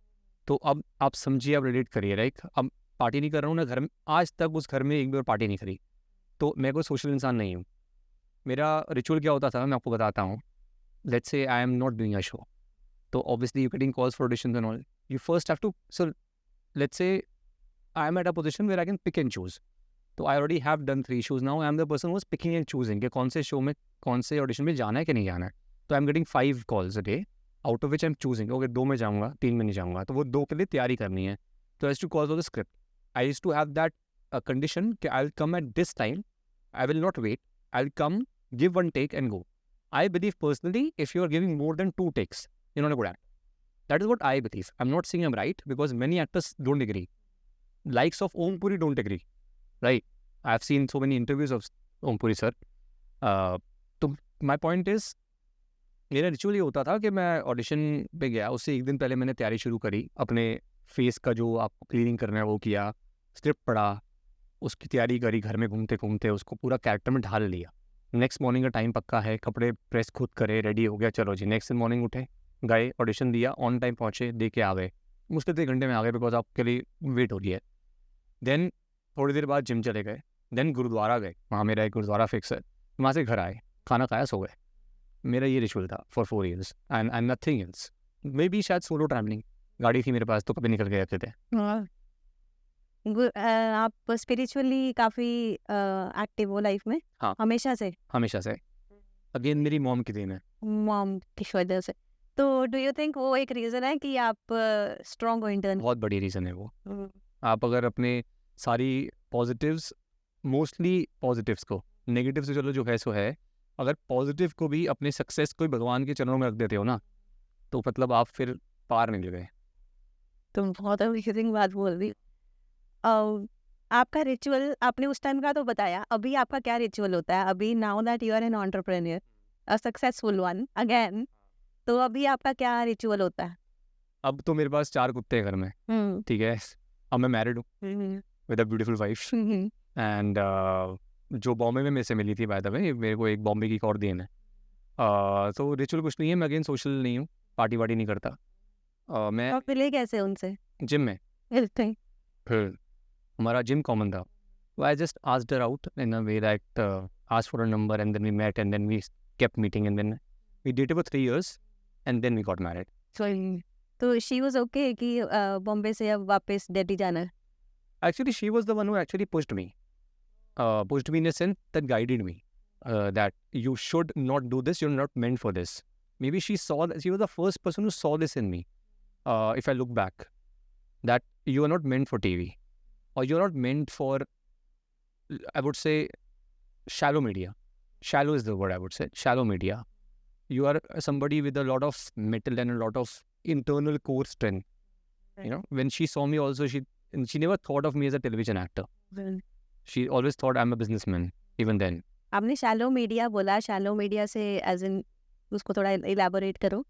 तो अब आप समझिए, आप relate करिए, right? अब party नहीं कर रहा हूँ ना घर में, आज तक उस घर में एक बार पार्टी नहीं करी, तो मैं कोई सोशल इंसान नहीं हूँ। मेरा रिचुअल क्या होता था मैं आपको बताता हूँ। Let's say I am not doing a show, तो obviously you getting calls for auditions and all, you first have to, so let's say I am at a position where I can pick and choose. तो I already have done 3 shows now, I am the person was picking and choosing कि कौन से show में, कौन से audition में जाना है कि नहीं जाना है। तो I am getting 5 calls a day, out of which I am choosing, okay 2 में जाऊँगा, 3 में नहीं जाऊँगा, तो वो 2 के लिए तैयारी करनी है। तो has to call the script. I used to have that condition कि I will come at this time, I will not wait, I will come, give 1 take and go. I believe personally, if you are giving more than 2 takes, you're not a good actor. That is what I believe. I'm not saying I'm right because many actors don't agree. Likes of Om Puri don't agree, right? I've seen so many interviews of Om Puri sir. तो my point is, मेरा ritual ये होता था कि मैं audition पे गया, उससे एक दिन पहले मैंने तैयारी शुरू करी, अपने फेस का जो आपको क्लीनिंग करना है वो किया, स्क्रिप्ट पढ़ा, उसकी तैयारी करी, घर में घूमते घूमते उसको पूरा कैरेक्टर में ढाल लिया। नेक्स्ट मॉर्निंग का टाइम पक्का है, कपड़े प्रेस खुद करे, रेडी हो गया, चलो जी नेक्स्ट मॉर्निंग उठे, गए, ऑडिशन दिया, ऑन टाइम पहुँचे, दे के आ गए, मुश्किल 3 घंटे में आ गए बिकॉज आपके लिए वेट हो रही है। देन थोड़ी देर बाद जिम चले गए, देन गुरुद्वारा गए, वहाँ मेरा एक गुरुद्वारा फिक्स है, वहाँ से घर आए, खाना खाया, सो गए। मेरा ये रिचुअल था for 4 years and nothing else. May be शायद सोलो ट्रैवलिंग, गाड़ी थी मेरे पास तो कभी निकल के जाते थे। आप स्पिरिचुअली काफी एक्टिव हो लाइफ में? हाँ। हमेशा से? हमेशा से। अगेन मेरी मॉम की देन है। मॉम की वजह से। तो डू यू थिंक वो एक रीजन है कि आप स्ट्रांग हो इंटर्न? बहुत बड़ी रीज़न है वो। आप अगर अपने सारी पॉजिटिव्स, मोस्टली पॉजिटिव्स को, नेगेटिव से चलो जो है सो है, अगर पॉजिटिव को भी अपने सक्सेस को भी भगवान के चरणों में रख देते हो ना, तो मतलब आप फिर पार निकल गए। तुम बहुत अमेजिंग बात बोल रही। आपका रिचुअल आपने उस टाइम का तो बताया, अभी आपका क्या रिचुअल होता है? अभी now that you are an entrepreneur, a successful one again, तो अभी आपका क्या रिचुअल होता है? अब तो मेरे पास 4 कुत्ते हैं घर में, ठीक है। अब मैं मैरिड हूँ with a beautiful wife and जो बॉम्बे में मेरे से मिली थी, बाय द वे, मेरे को एक बॉम्बे की एक और देन है। तो रिचुअल कुछ नहीं है, मैं अगेन सोशल नहीं हूँ, पार्टी वार्टी नहीं करता। मैं आप मिले कैसे उनसे? जिम में, मिलते फिर हमारा जिम कॉमन था। I just asked her out in a way that asked for a number and then we met and then we kept meeting and then we dated for 3 years and then we got married. तो she was okay कि बॉम्बे से अब वापस दिल्ली जाना है? Actually, she was the one who actually pushed me. Pushed me in a sense that guided me. That you should not do this, you're not meant for this. Maybe she saw that, she was the first person who saw this in me. If I look back, that you are not meant for TV. Or you're not meant for, I would say, shallow media. Shallow is the word I would say. Shallow media. You are somebody with a lot of metal and a lot of internal core strength. You know, when she saw me also, she never thought of me as a television actor. She always thought I'm a businessman, even then. आपने shallow media बोला, shallow media से as in उसको थोड़ा elaborate करो।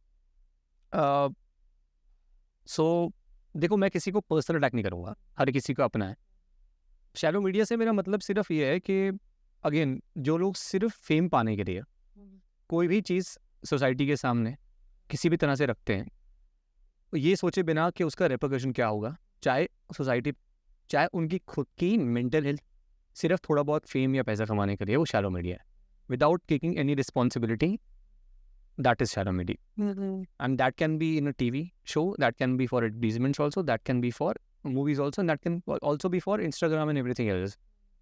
सो देखो, मैं किसी को पर्सनल अटैक नहीं करूँगा, हर किसी का अपना है। शैलो मीडिया से मेरा मतलब सिर्फ ये है कि अगेन जो लोग सिर्फ फेम पाने के लिए कोई भी चीज़ सोसाइटी के सामने किसी भी तरह से रखते हैं, ये सोचे बिना कि उसका रेपरकशन क्या होगा, चाहे सोसाइटी, चाहे उनकी खुद की मेंटल हेल्थ, सिर्फ थोड़ा बहुत फेम या पैसा कमाने के लिए, वो शैलो मीडिया है, without taking any responsibility, that is shallow media. And that can be in a TV show, that can be for advertisements also, that can be for movies also, and that can also be for Instagram and everything else,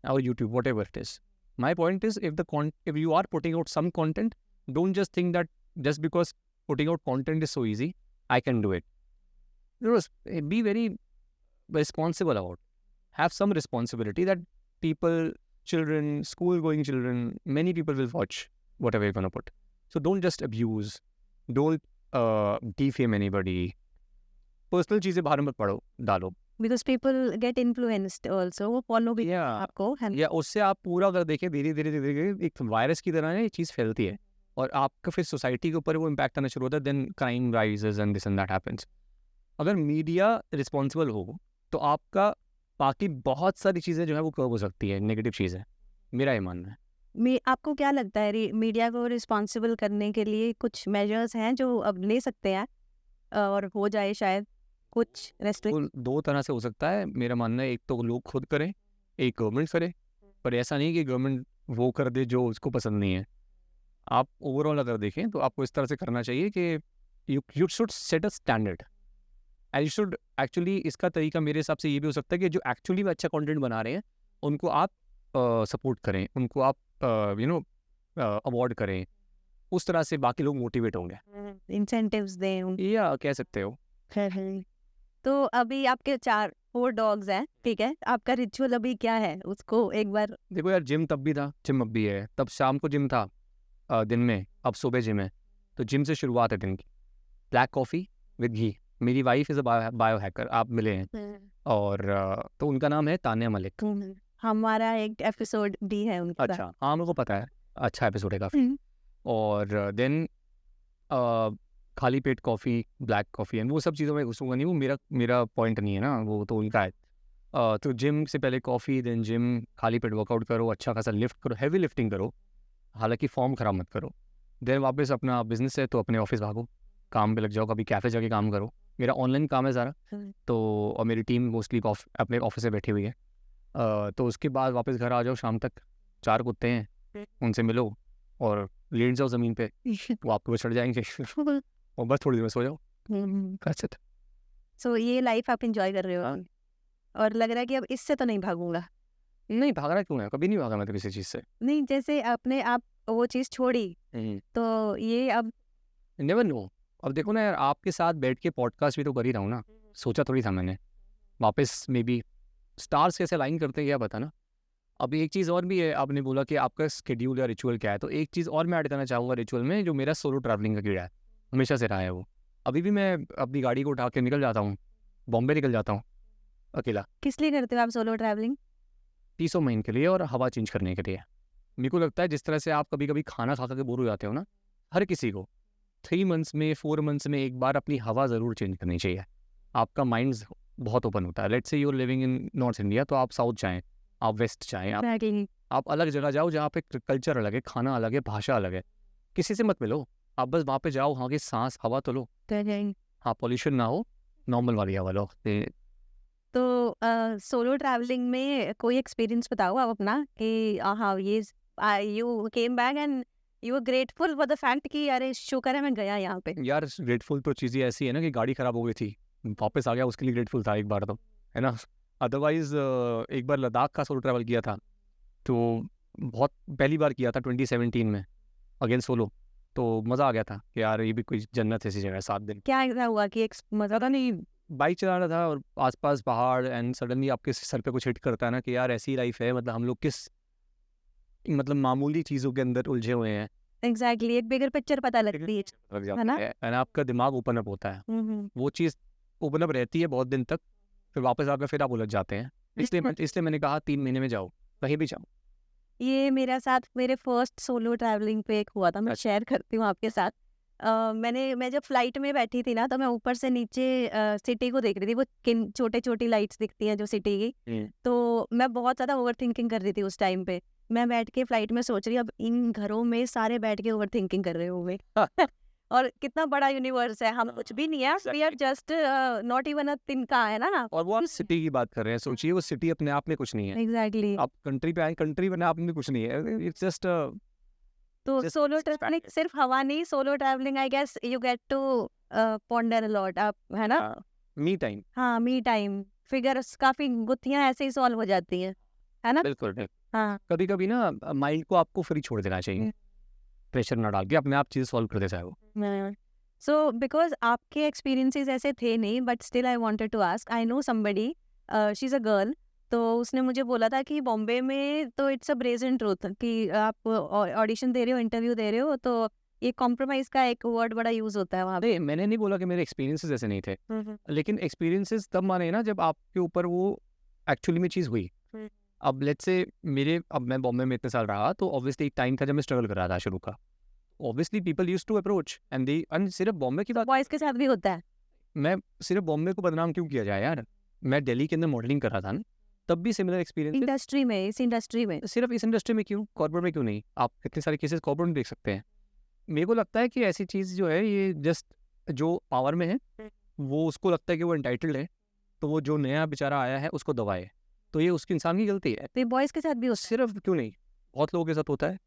or YouTube, whatever it is. My point is, if you are putting out some content, don't just think that just because putting out content is so easy, I can do it. Be very responsible about it. Have some responsibility that people, children, school-going children, many people will watch whatever you're going to put. So don't just abuse. Don't defame anybody. Personal चीज़ें बाहर मत पढ़ो, डालो। Because people get influenced also, वो follow भी आपको है। या उससे आप पूरा अगर देखें, धीरे धीरे एक वायरस की तरह ये चीज़ फैलती है और आपका फिर सोसाइटी के ऊपर वो इम्पैक्ट आना शुरू होता है, then crime rises and this and that happens. अगर मीडिया रिस्पॉन्सिबल हो तो आपका बाकी बहुत सारी चीज़ें जो है वो कर्व हो सकती है, नेगेटिव चीज़ें, मेरा ये मानना है। आपको क्या लगता है मीडिया को रिस्पॉन्सिबल करने के लिए कुछ मेजर्स हैं जो अब ले सकते हैं और हो जाए शायद कुछ रेस्ट्रिक्ट? 2 तरह से हो सकता है, मेरा मानना है। एक तो लोग खुद करें, एक गवर्नमेंट करे, पर ऐसा नहीं कि गवर्नमेंट वो कर दे जो उसको पसंद नहीं है। आप ओवरऑल अगर देखें तो आपको इस तरह से करना चाहिए कि you should set a standard and you should actually, इसका तरीका मेरे हिसाब से ये भी हो सकता है कि जो एक्चुअली में अच्छा कंटेंट बना रहे हैं उनको आप सपोर्ट करें, उनको आप अवार्ड करें, उस तरह से बाकी लोग मोटिवेट होंगे, इंसेंटिव्स दें या कह सकते हो। तो अभी आपके 4 डॉग्स हैं, ठीक है, आपका रिचुअल अभी क्या है उसको एक बार। देखो यार, जिम तब भी था, जिम अब भी है। तब शाम को जिम था, दिन में, अब सुबह जिम है। तो जिम से शुरुआत है दिन की, ब्लैक कॉफ़ी विद घी। मेरी wife is a bio hacker, आप मिले हैं, और तो उनका नाम है तान्या मलिक। हमारा एक एपिसोड भी है उनके साथ। अच्छा, हाँ मेरे को पता है, अच्छा एपिसोड है काफ़ी। और देन खाली पेट कॉफ़ी, ब्लैक कॉफ़ी एंड वो सब चीज़ों में घुसूंगा नहीं, वो मेरा पॉइंट नहीं है ना, वो तो उनका है। तो जिम से पहले कॉफ़ी, देन जिम, खाली पेट वर्कआउट करो, अच्छा खासा लिफ्ट करो, हैवी लिफ्टिंग करो, हालांकि फॉर्म ख़राब मत करो। देन वापस अपना बिजनेस है तो अपने ऑफिस भागो, काम पे लग जाओ, कभी कैफ़े जाके काम करो। मेरा ऑनलाइन काम है सारा, तो और मेरी टीम मोस्टली अपने ऑफिस में बैठी हुई है। तो उसके बाद वापस घर आ जाओ शाम तक, 4 कुत्ते हैं, उनसे मिलो और लेट जाओ ज़मीन पे, वो आपके ऊपर चढ़ जाएंगे और बस थोड़ी देर में सो जाओ। That's it। सो ये लाइफ आप इंजॉय कर रहे हो हाँ। अपनी। और लग रहा है कि अब इससे तो नहीं भागूंगा। नहीं भाग रहा क्यों है, कभी नहीं भागा मैं तो किसी चीज़ से। नहीं, जैसे आपने आप वो चीज़ छोड़ी तो ये अब नेवर नो। अब देखो ना यार, आपके साथ बैठ के पॉडकास्ट भी तो कर ही रहा हूँ ना, सोचा थोड़ी था मैंने वापस मे बी स्टार्स कैसे लाइन करते हैं क्या पता ना। अब एक चीज़ और भी है, आपने बोला कि आपका स्केड्यूल या रिचुअल क्या है, तो एक चीज़ और मैं ऐड करना चाहूँगा रिचुअल में, जो मेरा सोलो ट्रैवलिंग का कीड़ा है, हमेशा से रहा है वो। अभी भी मैं अपनी गाड़ी को उठा के निकल जाता हूँ, बॉम्बे निकल जाता हूँ अकेला, किस लिए करते हो आप solo travelling? Peace of mind के लिए और हवा चेंज करने के लिए। मेरे को लगता है जिस तरह से आप कभी कभी खाना खा के बोर हो जाते हो ना, हर किसी को 3 मंथ्स में 4 मंथ्स में एक बार अपनी हवा ज़रूर चेंज करनी चाहिए। आपका माइंड बहुत ओपन होता है। Let's say you are living in north India, तो आप साउथ जाएँ, आप वेस्ट जाएँ, आप अलग जगह जाओ जहाँ पे कल्चर अलग है, खाना अलग है, भाषा अलग है। किसी से मत मिलो, आप बस वहाँ पे जाओ, वहाँ की सांस हवा तो लो। हाँ, पॉल्यूशन ना हो, नॉर्मल वाली हवा लो। तो सोलो ट्रैवलिंग में कोई एक्सपीरियंस बताओ आप अपना कि हाँ ये you came back and you were grateful for the fact कि अरे शुक्र है मैं गया यहाँ पे। यार ग्रेटफुल तो चीज़ें ऐसी है ना कि गाड़ी ख़राब हो गई थी, वापस आ गया, उसके लिए ग्रेटफुल था एक बार तो, है ना। अदरवाइज़ एक बार लद्दाख का सोलो ट्रैवल किया था, तो बहुत पहली बार किया था 2017 में, अगेन सोलो। तो मज़ा आ गया था कि यार ये भी कोई जन्नत ऐसी जगह है, 7 दिन। क्या ऐसा हुआ कि मजा पता नहीं, बाइक चला रहा था और आसपास पहाड़ एंड सडनली आपके सर पे कुछ हिट करता है ना कि यार ऐसी लाइफ है, मतलब हम लोग किस मतलब मामूली चीज़ों के अंदर उलझे हुए हैं। एग्जैक्टली एक बिगर पिक्चर पता लगती है ना। एंड आपका दिमाग ओपन अप होता है, वो चीज़ ओपन अप रहती है बहुत दिन तक, फिर वापस आकर फिर आप उलझ जाते हैं। इसलिए मैंने कहा 3 महीने में जाओ, कहीं भी जाओ। ये मेरा साथ मेरे फर्स्ट सोलो ट्रैवलिंग पे एक हुआ था, मैं शेयर करती हूँ आपके साथ। मैं जब फ्लाइट में बैठी थी ना, तो मैं ऊपर से नीचे सिटी को देख रही थी, वो किन छोटे छोटी लाइट्स दिखती हैं जो सिटी की। तो मैं बहुत ज़्यादा ओवर थिंकिंग कर रही थी उस टाइम पे। मैं बैठ के फ्लाइट में सोच रही अब इन घरों में सारे बैठ के ओवर थिंकिंग कर रहे होंगे और कितना बड़ा यूनिवर्स है, हम कुछ भी नहीं है, we are just not even a तिनका, है ना। और वो आप सिटी की बात कर रहे हैं, सोचिए वो सिटी अपने आप में कुछ नहीं है। एग्जैक्टली। आप कंट्री पे आए, कंट्री अपने आप में कुछ नहीं है, इट्स जस्ट तो just सोलो ट्रैवलिंग सिर्फ हवा नहीं, solo travelling I guess you get to ponder a lot, आप, है ना। Me time. हाँ, मी टाइम, फिगर्स काफी गुत्थियां ऐसे ही सॉल्व हो जाती हैं, है ना। बिल्कुल। हाँ। कभी कभी ना माइंड को आपको फ्री छोड़ देना चाहिए, प्रेशर ना डाल के, अपने आप चीज़ सॉल्व कर देता है वो। सो बिकॉज आपके एक्सपीरियंसेस ऐसे थे नहीं, but still I wanted to ask, I know somebody, she is a girl, तो उसने मुझे बोला था कि बॉम्बे में तो इट्स अ ब्रेजन ट्रूथ कि आप ऑडिशन दे रहे हो, इंटरव्यू दे रहे हो, तो ये कॉम्प्रोमाइज का एक वर्ड बड़ा यूज होता है वहाँ पे। अरे मैंने नहीं बोला कि मेरे एक्सपीरियंसेस ऐसे नहीं थे, लेकिन एक्सपीरियंसेस तब माने ना जब आपके ऊपर वो एक्चुअली में चीज़ हुई। अब लेट्स से अब मैं बॉम्बे में इतने साल रहा, तो ऑब्वियसली एक टाइम था जब मैं स्ट्रगल कर रहा था शुरू का। Obviously people used to approach and सिर्फ बॉम्बे की बात, बॉयज के साथ भी होता है। मैं सिर्फ बॉम्बे को बदनाम क्यों किया जाए यार, मैं दिल्ली के अंदर मॉडलिंग कर रहा था ना, तब भी सिमिलर एक्सपीरियंस। इंडस्ट्री में, इस इंडस्ट्री में, सिर्फ इस इंडस्ट्री में क्यों, कॉर्पोरेट में क्यों नहीं, आप कितने सारे केसेस कॉर्पोरेट में देख सकते हैं। मेरे को लगता है कि ऐसी चीज़ जो है, ये जस्ट जो पावर में है वो उसको लगता है कि वो एंटाइटल्ड है, तो वो जो नया बेचारा आया है उसको दबाए, तो ये उसकी इंसान की गलती है। तो बॉयज के साथ भी होता सिर्फ क्यों नहीं, बहुत लोगों के साथ होता है।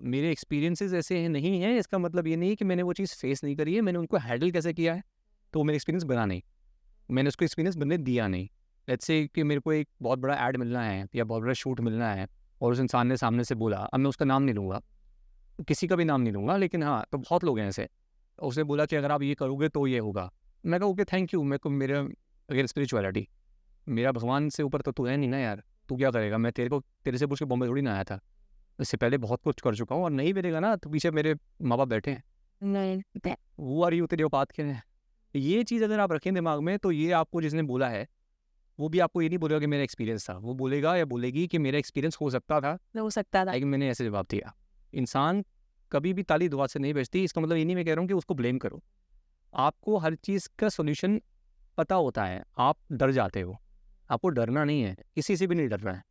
मेरे एक्सपीरियंसेस ऐसे हैं नहीं है, इसका मतलब ये नहीं है कि मैंने वो चीज़ फेस नहीं करी है, मैंने उनको हैंडल कैसे किया है, तो वो मेरा एक्सपीरियंस बना नहीं, मैंने उसको एक्सपीरियंस बनने दिया नहीं। लेट्स से कि मेरे को एक बहुत बड़ा ऐड मिलना है या बहुत बड़ा शूट मिलना है, और उस इंसान ने सामने से बोला, अब मैं उसका नाम नहीं लूँगा, किसी का भी नाम नहीं लूँगा, लेकिन हाँ, तो बहुत लोग हैं ऐसे। उसने बोला कि अगर आप ये करोगे तो ये होगा। मैं कहा ओके थैंक यू, मेरे को मेरा अगेन स्पिरिचुअलिटी, मेरा भगवान से ऊपर तो तू है नहीं ना यार, तू क्या करेगा? मैं तेरे से पूछ के बॉम्बे थोड़ी ना आया था। इससे पहले बहुत कुछ कर चुका हूँ और नहीं मिलेगा ना तो पीछे मेरे माँ-बाप बैठे हैं। नहीं हू आर यू, तेरी औकात क्या है? ये चीज़ अगर आप रखें दिमाग में तो ये आपको जिसने बोला है, वो भी आपको ये नहीं बोलेगा कि मेरा एक्सपीरियंस था। वो बोलेगा या बोलेगी कि मेरा एक्सपीरियंस हो सकता था, हो सकता था। लेकिन मैंने ऐसे जवाब दिया। इंसान कभी भी ताली दुआ से नहीं बजती। इसका मतलब ये नहीं मैं कह रहा हूँ कि उसको ब्लेम करो। आपको हर चीज़ का सॉल्यूशन पता होता है, आप डर जाते हो। आपको डरना नहीं है, किसी से भी नहीं डरना है।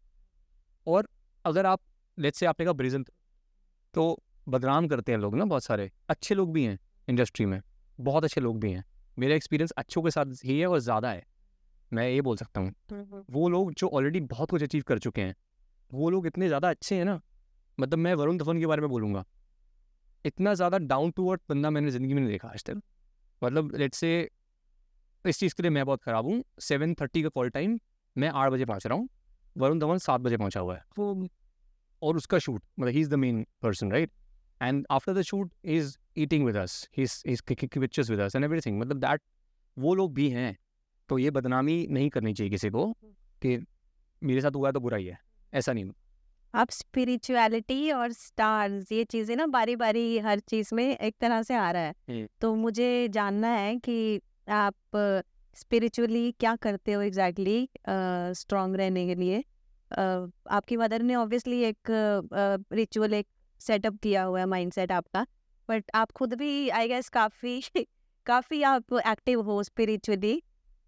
और अगर आप लेट्स से आपने कहा ब्रिजन, तो बदनाम करते हैं लोग ना बहुत सारे। अच्छे लोग भी हैं इंडस्ट्री में, बहुत अच्छे लोग भी हैं। मेरा एक्सपीरियंस अच्छों के साथ ही है और ज़्यादा है, मैं ये बोल सकता हूँ। वो लोग जो ऑलरेडी बहुत कुछ अचीव कर चुके हैं, वो लोग इतने ज़्यादा अच्छे हैं ना। मतलब मैं वरुण धवन के बारे में बोलूँगा, इतना ज़्यादा डाउन टू अर्थ बंदा मैंने ज़िंदगी में नहीं देखा आज तक। मतलब लेट्स से इस चीज़ के लिए मैं बहुत ख़राब हूँ। 7:30 का कॉल टाइम, मैं 8 बजे पहुँच रहा हूँ। वरुण धवन 7 बजे पहुँचा हुआ है। वो और उसका शूट, मतलब he is the main person right, and after the shoot he is eating with us, he is kicking pictures with us and everything. मतलब दैट वो लोग भी हैं। तो ये बदनामी नहीं करनी चाहिए किसी को कि मेरे साथ हुआ है तो बुरा ही है, ऐसा नहीं। आप स्पिरिचुअलिटी और स्टार्स ये चीजें ना बारी बारी हर चीज में एक तरह से आ रहा है, तो मुझे जानना है कि आप स्पिरिचुअली क्या करते हो एग्जैक्टली स्ट्रांग रहने के लिए। आपकी मदर ने ऑब्वियसली एक रिचुअल एक सेटअप किया हुआ है माइंडसेट आपका, बट आप खुद भी आई गेस काफी काफी आप एक्टिव हो स्पिरिचुअली।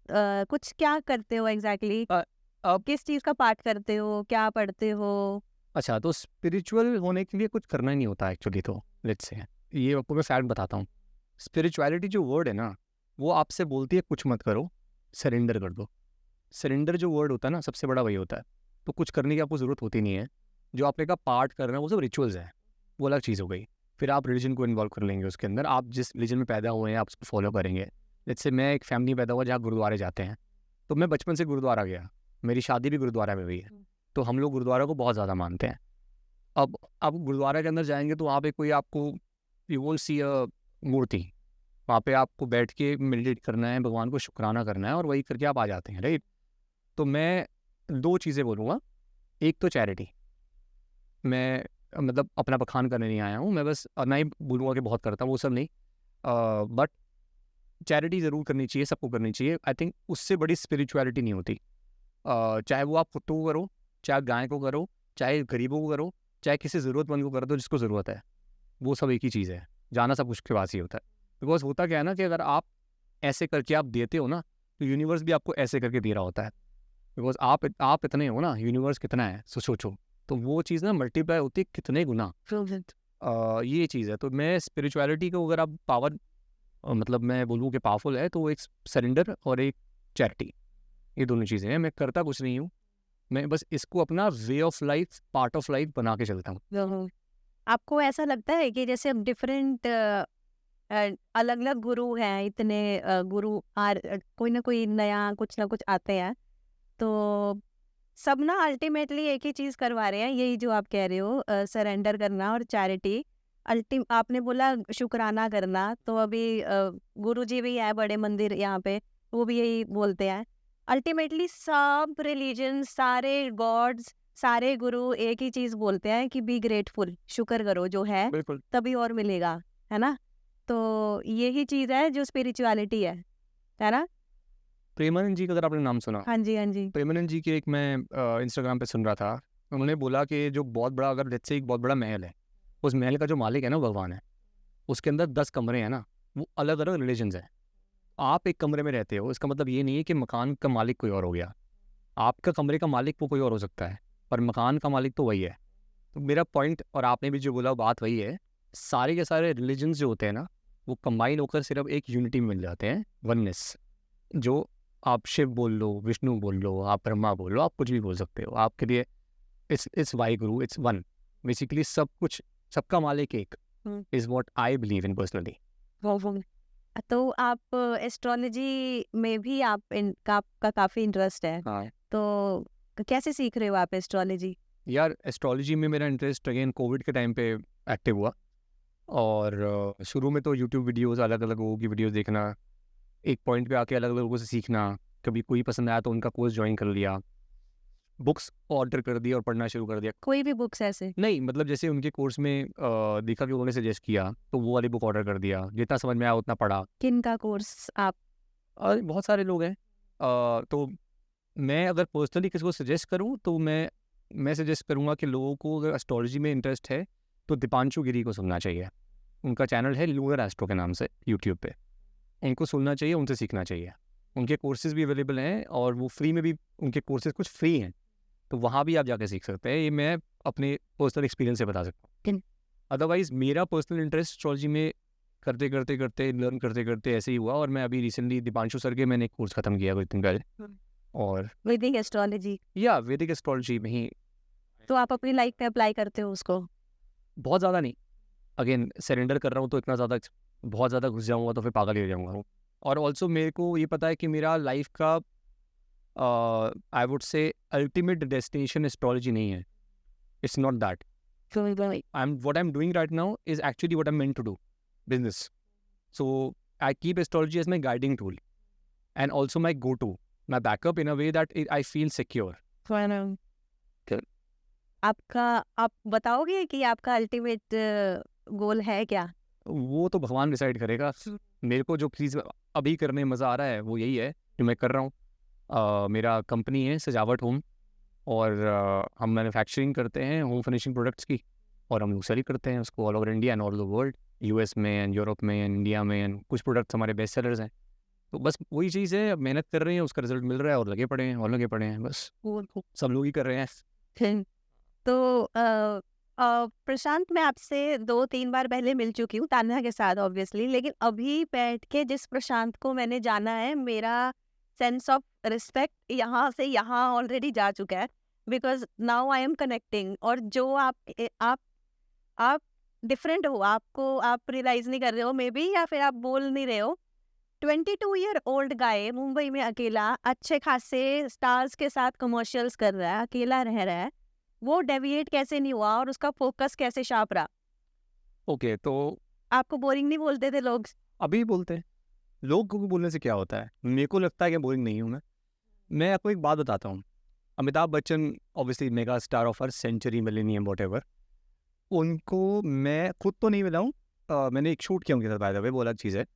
कुछ क्या करते हो एग्जैक्टली अब किस चीज का पाठ करते हो, क्या पढ़ते हो? अच्छा, तो स्पिरिचुअल होने के लिए कुछ करना ही नहीं होता एक्चुअली। तो लेट्स से ये आपको मैं फैक्ट बताता हूँ। स्पिरिचुअलिटी जो वर्ड है ना, वो आपसे बोलती है कुछ मत करो, सरेंडर कर दो। सरेंडर जो वर्ड होता है ना, सबसे बड़ा वही होता है। तो कुछ करने की आपको ज़रूरत होती नहीं है। जो आपने कहा पार्ट करना है, वो सब रिचुअल्स हैं, वो अलग चीज़ हो गई। फिर आप रिलीजन को इन्वॉल्व कर लेंगे उसके अंदर। आप जिस रिलीजन में पैदा हुए हैं आप उसको फॉलो करेंगे। जैसे मैं एक फैमिली में पैदा हुआ जहाँ गुरुद्वारे जाते हैं, तो मैं बचपन से गुरुद्वारा गया। मेरी शादी भी गुरुद्वारा में हुई है, तो हम लोग गुरुद्वारा को बहुत ज़्यादा मानते हैं। अब आप गुरुद्वारा के अंदर जाएंगे तो वहाँ पे कोई आपको यू विल सी अ मूर्ति। वहाँ पे आपको बैठ के मेडिटेट करना है, भगवान को शुक्राना करना है और वही करके आप आ जाते हैं राइट। तो मैं दो चीज़ें बोलूँगा। एक तो चैरिटी, मैं मतलब अपना बखान करने नहीं आया हूँ मैं, बस ना ही बोलूँगा कि बहुत करता हूँ, वो सब नहीं। बट चैरिटी ज़रूर करनी चाहिए, सबको करनी चाहिए। आई थिंक उससे बड़ी स्पिरिचुअलिटी नहीं होती। चाहे वो आप कुत्तों को करो, चाहे गाय को करो, चाहे गरीबों को करो, चाहे किसी ज़रूरतमंद को कर दो जिसको ज़रूरत है, वो सब एक ही चीज़ है। जाना सब कुछ के पास ही होता है। बिकॉज होता क्या है ना कि अगर आप ऐसे करके आप देते हो ना, तो यूनिवर्स भी आपको ऐसे करके दे रहा होता है। बिकॉज आप इतने हो ना, यूनिवर्स कितना है सोचो। तो वो चीज़ ना मल्टीप्लाई होती है कितने गुना। ये चीज़ है। तो मैं स्पिरिचुअलिटी को अगर आप पावर मतलब मैं बोलूँ कि पावरफुल है, तो एक सरेंडर और एक चैरिटी, ये दोनों चीज़ें हैं। मैं करता कुछ नहीं हूँ, मैं बस इसको अपना way of life, part of life बना के चलता हूँ। आपको ऐसा लगता है कि जैसे अब डिफरेंट अलग अलग गुरु हैं, इतने गुरु कोई ना कोई नया कुछ ना कुछ आते हैं, तो सब ना अल्टीमेटली एक ही चीज करवा रहे हैं, यही जो आप कह रहे हो सरेंडर करना और चैरिटी। आपने बोला शुक्राना करना, तो अभी गुरु जी भी है बड़े मंदिर यहाँ पे, वो भी यही बोलते हैं। अल्टीमेटली सब रिलीजन, सारे गॉड्स, सारे गुरु एक ही चीज बोलते हैं कि बी ग्रेटफुल, शुक्र करो जो है, बिल्कुल। तभी और मिलेगा, है ना? तो यही चीज है जो स्पिरिचुअलिटी है ना? प्रेमानंद जी का अगर आपने नाम सुना, हाँ जी, हाँ जी। प्रेमानंद जी के एक मैं इंस्टाग्राम पे सुन रहा था। उन्होंने बोला कि जो बहुत बड़ा, अगर जैसे एक बहुत बड़ा महल है, उस महल का जो मालिक है ना भगवान है, उसके अंदर 10 कमरे हैं ना, वो अलग अलग रिलीजन्स हैं। आप एक कमरे में रहते हो, इसका मतलब ये नहीं है कि मकान का मालिक कोई और हो गया। आपका कमरे का मालिक वो कोई और हो सकता है, पर मकान का मालिक तो वही है। तो मेरा पॉइंट, और आपने भी जो बोला, बात वही है। सारे के सारे रिलीजन्स जो होते हैं ना, वो कंबाइन होकर सिर्फ एक यूनिटी में मिल जाते हैं, वननेस। जो आप शिव बोल लो, विष्णु बोल लो, आप ब्रह्मा बोल लो, आप कुछ भी बोल सकते हो। आपके लिए it's Waheguru, it's one. Basically सब कुछ, सबका मालिक एक, is what I believe in personally. तो आप एस्ट्रोलॉजी में भी आपका काफी इंटरेस्ट है, हाँ तो कैसे सीख रहे हो आप एस्ट्रोलॉजी? यार, एस्ट्रोलॉजी में मेरा इंटरेस्ट अगेन कोविड के टाइम पे एक्टिव हुआ। और शुरू में तो यूट्यूब वीडियोस, अलग अलग लोगों की वीडियोस देखना, एक पॉइंट पे आके अलग अलग लोगों से सीखना, कभी कोई पसंद आया तो उनका कोर्स ज्वाइन कर लिया, बुक्स ऑर्डर कर दी और पढ़ना शुरू कर दिया। कोई भी बुक्स ऐसे? नहीं मतलब जैसे उनके कोर्स में देखा कि उन्होंने सजेस्ट किया तो वो वाली बुक ऑर्डर कर दिया, जितना समझ में आया उतना पढ़ा। किन का कोर्स आप? बहुत सारे लोग हैं। तो मैं अगर पर्सनली किसी को सजेस्ट करूं तो मैं सजेस्ट करूंगा कि लोगों को अगर एस्ट्रोलॉजी में इंटरेस्ट है तो दीपांशु गिरी को सुनना चाहिए। उनका चैनल है लूनर एस्ट्रो के नाम से यूट्यूब पे। इनको सुनना चाहिए, उनसे सीखना चाहिए। उनके कोर्सेज भी अवेलेबल हैं और वो फ्री में भी, उनके कोर्सेज कुछ फ्री हैं तो वहाँ भी आप जाके सीख सकते हैं। ये मैं अपने पर्सनल एक्सपीरियंस से बता सकता हूँ। अदरवाइज मेरा पर्सनल इंटरेस्ट एस्ट्रोलॉजी में करते करते करते लर्न करते करते ऐसे ही हुआ, और मैं अभी रिसेंटली दीपांशु सर के मैंने एक कोर्स खत्म किया कुछ दिन पहले। और वैदिक एस्ट्रोलॉजी? या वैदिक एस्ट्रोलॉजी में ही। तो आप अपनी लाइफ में अप्लाई करते हो उसको? बहुत ज़्यादा नहीं, अगेन सरेंडर कर रहा हूँ तो इतना ज़्यादा, बहुत ज़्यादा घुस जाऊँगा तो फिर पागल ही हो जाऊँगा। और ऑल्सो मेरे को ये पता है कि मेरा लाइफ का आई वुड से अल्टीमेट डेस्टिनेशन एस्ट्रोलॉजी नहीं है। It's not that. what I'm doing right now is actually what I'm meant to do, business. So I keep astrology as my guiding tool and also my go-to, my backup in a way that I feel secure. Okay. आपका, आप बताओगे कि आपका ultimate goal है क्या? वो तो भगवान डिसाइड करेगा। मेरे को जो चीज़ अभी करने में मज़ा आ रहा है वो यही है जो मैं कर रहा हूँ। मेरा कंपनी है सजावट होम, और हम मैन्युफैक्चरिंग करते हैं होम फिनिशिंग प्रोडक्ट्स की, और हम लोग सेल करते हैं उसको all over India and all over world, US में एंड यूरोप में एंड इंडिया में, एंड कुछ प्रोडक्ट्स हमारे बेस्ट सेलर्स हैं। तो बस वही चीज़ है, अब मेहनत कर रहे हैं, उसका रिजल्ट मिल रहा है और लगे पड़े हैं और लगे पड़े हैं, बस सब लोग ही कर रहे हैं। तो प्रशांत, मैं आपसे 2-3 बार पहले मिल चुकी हूँ तान्या के साथ ऑब्वियसली, लेकिन अभी बैठ के जिस प्रशांत को मैंने जाना है, मेरा सेंस ऑफ रिस्पेक्ट यहाँ से यहाँ ऑलरेडी जा चुका है, because now I am connecting. और जो आप डिफरेंट हो, आपको आप रियलाइज नहीं कर रहे हो मे बी, या फिर आप बोल नहीं रहे हो। 22-year-old गाय मुंबई में अकेला अच्छे खासे स्टार्स के साथ कमर्शियल्स कर रहा है, अकेला रह रहा है, वो डेविएट कैसे नहीं हुआ और उसका फोकस कैसे शार्प रहा? ओके, तो आपको बोरिंग नहीं बोलते थे लोग? अभी बोलते हैं। लोग को बोलने से क्या होता है, मेरे को लगता है कि बोरिंग नहीं हूँ मैं आपको एक बात बताता हूँ। Amitabh Bachchan obviously mega star of her century, millennium, what, उनको मैं खुद तो नहीं मिला हूँ। मैंने एक शूट किया उनके साथ, बाय द वे, वो अलग चीज़ है।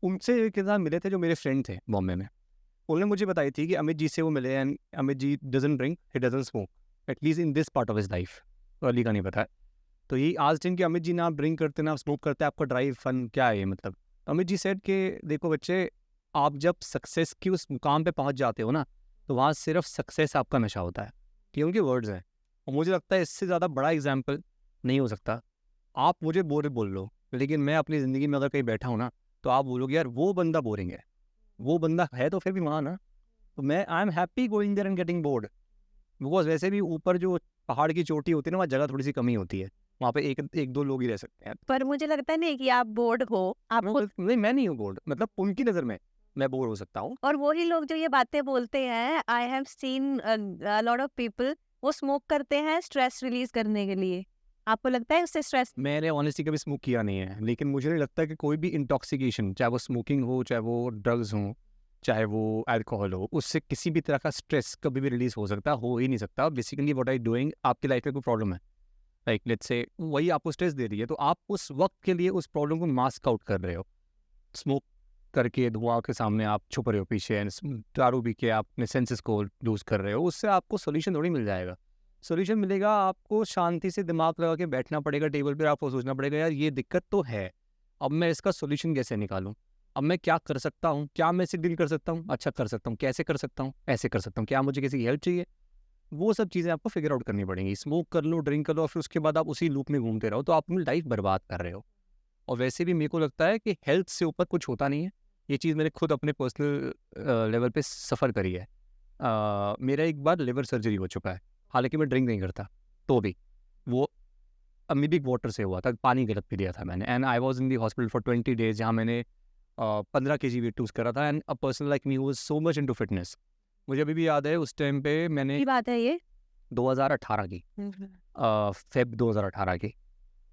उनसे के साथ मिले थे जो मेरे फ्रेंड थे बॉम्बे में। उन्होंने मुझे बताई थी कि अमित जी से वो मिले, and Amit ji doesn't drink, he doesn't smoke, at least in this part of his life. Early का नहीं पता है। तो यही आज दिन कि अमित जी ना आप ड्रिंक करते ना आप स्मोक करते, आपका ड्राइव फन क्या है ये, मतलब। अमित जी सेड कि देखो बच्चे, आप जब सक्सेस की उस मुकाम पे पहुंच जाते हो ना, तो वहाँ सिर्फ सक्सेस आपका नशा होता है। ये उनके वर्ड्स हैं, और मुझे लगता है इससे ज़्यादा बड़ा एग्जाम्पल नहीं हो सकता। आप मुझे बोल लो, लेकिन मैं अपनी ज़िंदगी में अगर कहीं बैठा हूँ ना, तो आप बोलोगे यार वो बंदा बोरिंग है, वो बंदा है तो फिर भी वहाँ ना। तो मैं I am happy going there and getting bored, because वैसे भी ऊपर जो पहाड़ की चोटी होती है ना, वहाँ जगह थोड़ी सी कमी होती है, वहाँ पे एक दो लोग ही रह सकते हैं। पर मुझे लगता नहीं कि आप बोर्ड हो, आप खुद। नहीं, मैं नहीं हूँ बोर्ड, मतलब उनकी नज़र में मैं बोर हो सकता हूँ। और वही लोग जो ये बातें बोलते हैं, आई have seen lot of people, वो स्मोक करते हैं स्ट्रेस रिलीज करने के लिए। आपको लगता है उससे स्ट्रेस? मैंने ऑनेस्टली कभी स्मोक किया नहीं है, लेकिन मुझे नहीं लगता कि कोई भी इंटॉक्सिकेशन, चाहे वो स्मोकिंग हो, चाहे वो ड्रग्स हो, चाहे वो अल्कोहल हो, उससे किसी भी तरह का स्ट्रेस कभी भी रिलीज हो सकता, हो ही नहीं सकता। बेसिकली व्हाट आई डूइंग, आपकी लाइफ में कोई प्रॉब्लम है, लाइक लेट्स से वही आपको स्ट्रेस दे रही है, तो आप उस वक्त के लिए उस प्रॉब्लम को मास्क आउट कर रहे हो। स्मोक करके धुआं के सामने आप छुप रहे हो पीछे, एंड दारू पी के आप अपने सेंसेस को लूज कर रहे हो, उससे आपको सोल्यूशन थोड़ी मिल जाएगा। सोल्यूशन मिलेगा आपको, शांति से दिमाग लगा के बैठना पड़ेगा टेबल पर, आपको सोचना पड़ेगा यार ये दिक्कत तो है, अब मैं इसका सोल्यूशन कैसे निकालूं, अब मैं क्या कर सकता हूँ, क्या मैं इसे डील कर सकता हूँ, अच्छा कर सकता हूँ, कैसे कर सकता हूँ, ऐसे कर सकता हूँ, क्या मुझे किसी की हेल्प चाहिए, वो सब चीज़ें आपको फिगर आउट करनी पड़ेंगी। स्मोक कर लो, ड्रिंक कर लो, और फिर उसके बाद आप उसी लूप में घूमते रहो, तो आप अपनी लाइफ बर्बाद कर रहे हो। और वैसे भी मेरे को लगता है कि हेल्थ से ऊपर कुछ होता नहीं है। ये चीज़ मैंने खुद अपने पर्सनल लेवल पे सफ़र करी है। मेरा एक बार लिवर सर्जरी हो चुका है, हालांकि मैं ड्रिंक नहीं करता, तो भी वो अमीबिक वाटर से हुआ था, पानी गलत पी लिया था मैंने, and I was in the hospital for 20 days, जहाँ मैंने 15 kg वेट लूज़ करा था, and a person like me was so much into fitness. मुझे अभी भी याद है उस टाइम पे मैंने की बात है ये? 2018 की, फेब 2018 की,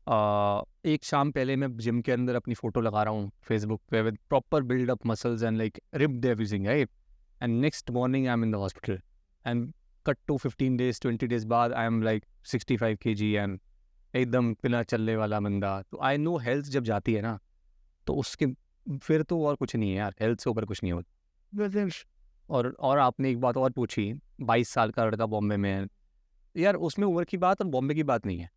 एक शाम पहले मैं जिम के अंदर अपनी फ़ोटो लगा रहा हूँ फेसबुक पे with proper build up muscles and like ripped everything, right? And next morning I am in the hospital and cut to 15 days 20 days बाद I am like 65 kg and एकदम बिना चलने वाला बंदा। तो आई नो हेल्थ जब जाती है ना, तो उसके फिर तो और कुछ नहीं है यार, हेल्थ से ऊपर कुछ नहीं होता। और आपने एक बात और पूछी, 22 साल का लड़का बॉम्बे में है। यार उसमें उम्र की बात और बॉम्बे की बात नहीं है।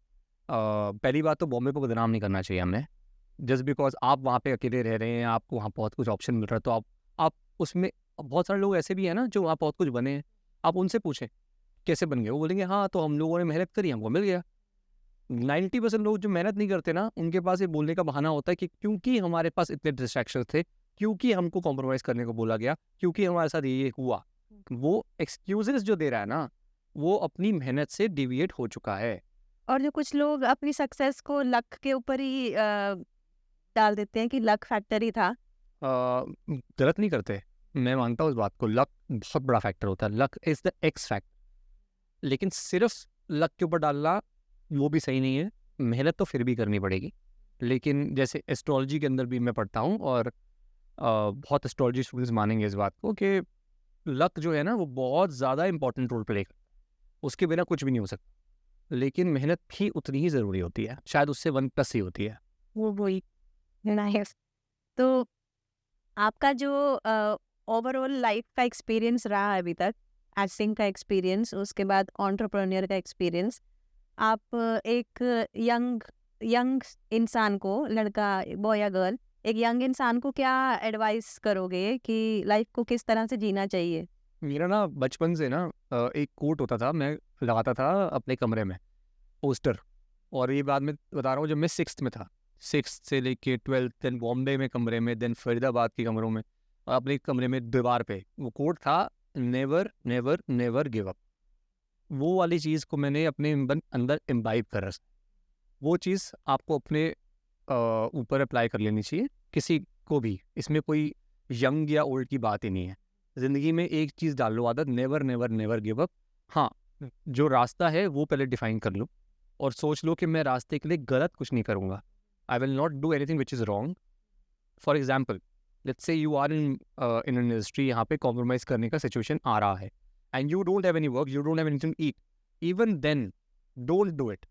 पहली बात तो बॉम्बे को बदनाम नहीं करना चाहिए हमें। जस्ट बिकॉज आप वहाँ पे अकेले रह रहे हैं, आपको वहाँ बहुत कुछ ऑप्शन मिल रहा है, तो आप उसमें बहुत सारे लोग ऐसे भी हैं ना जो वहाँ बहुत कुछ बने हैं। आप उनसे पूछें कैसे बन गए, वो बोलेंगे हाँ तो हम लोगों ने मेहनत करी, हमको मिल गया। 90% लोग जो मेहनत नहीं करते ना, उनके पास ये बोलने का बहाना होता है कि क्योंकि हमारे पास इतने डिस्ट्रैक्शन थे, क्योंकि हमको कॉम्प्रोमाइज़ करने को बोला गया, क्योंकि हमारे साथ ये हुआ। वो एक्सक्यूजेस जो दे रहा है ना, वो अपनी मेहनत से डिविएट हो चुका है। और जो कुछ लोग अपनी सक्सेस को लक के ऊपर ही डाल देते हैं कि लक फैक्टर ही था। गलत नहीं करते, मैं मानता हूँ इस बात को। लक बहुत बड़ा फैक्टर होता है, luck is the x factor. लेकिन सिर्फ लक के ऊपर डालना वो भी सही नहीं है, मेहनत तो फिर भी करनी पड़ेगी। लेकिन जैसे एस्ट्रोलॉजी के अंदर भी मैं पढ़ता हूँ, और बहुत एस्ट्रोलॉजी स्टूडेंट्स मानेंगे इस बात को कि लक जो है ना वो बहुत ज़्यादा इंपॉर्टेंट रोल प्ले करता है, उसके बिना कुछ भी नहीं हो सकता। लेकिन मेहनत भी उतनी ही ज़रूरी होती है, शायद उससे 1+ ही होती है। वो वही नाइस। तो आपका जो ओवरऑल लाइफ का एक्सपीरियंस रहा है अभी तक, एक्टिंग का एक्सपीरियंस, उसके बाद एंटरप्रेन्योर का एक्सपीरियंस, आप एक यंग यंग इंसान को, लड़का बॉय या गर्ल, एक यंग इंसान को क्या एडवाइस करोगे कि लाइफ को किस तरह से जीना चाहिए? मेरा ना बचपन से ना एक कोट होता था, मैं लगाता था अपने कमरे में, पोस्टर। और ये बात मैं बता रहा हूँ जब मैं 6th में था, 6th से लेके 12th, देन बॉम्बे में कमरे में, देन फरीदाबाद के कमरों में, और अपने कमरे में दीवार पे वो कोट था, never never never give up. वो वाली चीज़ को मैंने अपने अंदर इम्बाइब कर रखा। वो चीज़ आपको अपने ऊपर अप्लाई कर लेनी चाहिए, किसी को भी। इसमें कोई यंग या ओल्ड की बात ही नहीं है। ज़िंदगी में एक चीज़ डाल लो आदत, never never never give up. हाँ, जो रास्ता है वो पहले डिफाइन कर लो और सोच लो कि मैं रास्ते के लिए गलत कुछ नहीं करूँगा। I will not do anything which is wrong. For example, let's say you are in in industry, यहाँ पे कॉम्प्रोमाइज़ करने का सिचुएशन आ रहा है, and you don't have any work, you don't have anything to eat, even then don't do it,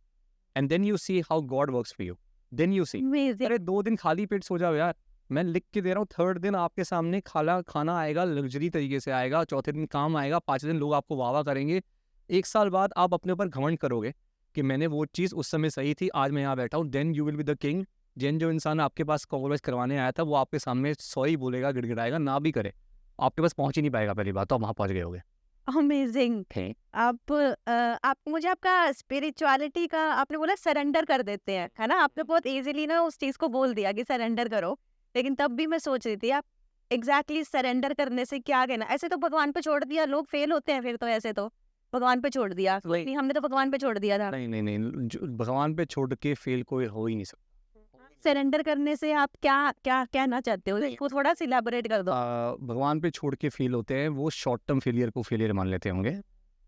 and then you see how God works for you. Then you see, Amazing. अरे 2 दिन खाली पेट सो जाओ यार, मैं लिख के दे रहा हूँ। 3rd दिन आपके सामने खाना आएगा, लग्जरी तरीके से आएगा। 4थे दिन काम आएगा, 5वें दिन लोग आपको वाह वाह करेंगे। 1 साल बाद आप अपने ऊपर घमंड करोगे कि मैंने वो चीज़ उस समय सही थी, आज मैं यहाँ बैठा हूँ। Then you will be the king. जो इंसान आपके पास कॉम्प्रोमाइज़ करवाने आया था, वो आपके सामने सॉरी बोलेगा, गिड़गिड़ाएगा, ना भी करे, आपके पास पहुँच ही नहीं पाएगा। पहली बात तो आप वहाँ पहुँच गए होगे। अमेजिंग। थे आप मुझे आपका स्पिरिचुअलिटी का, आपने बोला सरेंडर कर देते हैं, है ना? आपने बहुत इजीली ना उस चीज को बोल दिया कि सरेंडर करो, लेकिन तब भी मैं सोच रही थी आप एग्जैक्टली सरेंडर करने से क्या कहना? ऐसे तो भगवान पे छोड़ दिया, लोग फेल होते हैं फिर तो। ऐसे तो भगवान पे छोड़ दिया, वही। नहीं हमने तो भगवान पे छोड़ दिया था। नहीं नहीं नहीं, भगवान पे छोड़ के फेल कोई हो ही नहीं सकता। सरेंडर करने से आप क्या क्या कहना चाहते हो, इसको थोड़ा सा इलैबोरेट कर दो। भगवान पे छोड़ के फेल होते हैं, वो शॉर्ट टर्म फेलियर को फेलियर मान लेते होंगे।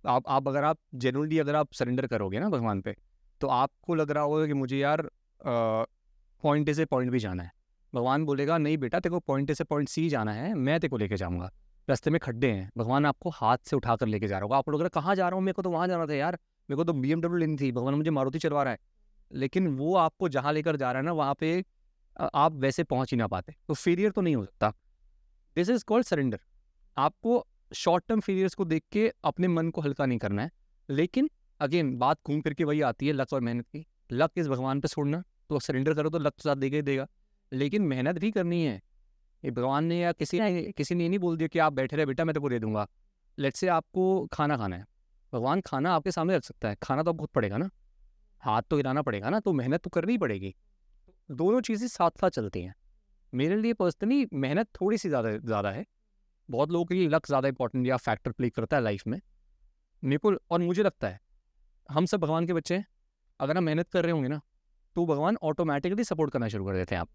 आप अगर आप जेन्युइनली अगर आप सरेंडर करोगे ना भगवान पे, तो आपको लग रहा होगा कि मुझे यार पॉइंट ए से पॉइंट भी जाना है। भगवान बोलेगा नहीं बेटा, तेरे को पॉइंट ए से पॉइंट सी जाना है, मैं तेरे को लेके जाऊँगा। रास्ते में खड्डे हैं, भगवान आपको हाथ से उठा कर लेके जा रहा होगा। आप लोग कहाँ जा रहा हूँ, मेरे को तो वहाँ जाना था यार, मेरे को तो BMW लेनी थी, भगवान मुझे मारुति चलवा रहा है। लेकिन वो आपको जहाँ लेकर जा रहा है ना, वहाँ पे आप वैसे पहुँच ही ना पाते, तो फेलियर तो नहीं हो सकता। This is called surrender. आपको शॉर्ट टर्म फेलियर्स को देख के अपने मन को हल्का नहीं करना है। लेकिन अगेन बात घूम फिर के वही आती है लक और मेहनत की। लक इस भगवान पे छोड़ना, तो सरेंडर करो तो लक तो साथ देगा ही देगा, लेकिन मेहनत भी करनी है। ये भगवान ने या किसी ने ये नहीं बोल दिया कि आप बैठे रहे बेटा मैं तेरे को दे दूंगा। लेट्स से आपको खाना खाना है, भगवान खाना आपके सामने रख सकता है, खाना तो बहुत पड़ेगा ना, हाथ तो हिलाना पड़ेगा ना, तो मेहनत तो करनी ही पड़ेगी। दोनों चीज़ें साथ साथ चलती हैं। मेरे लिए पर्सनली मेहनत थोड़ी सी ज़्यादा है, बहुत लोगों के लिए लक ज़्यादा इंपॉर्टेंट या फैक्टर प्ले करता है लाइफ में। मेरे को और मुझे लगता है हम सब भगवान के बच्चे हैं। अगर हम मेहनत कर रहे होंगे ना, तो भगवान ऑटोमेटिकली सपोर्ट करना शुरू कर देते हैं। आप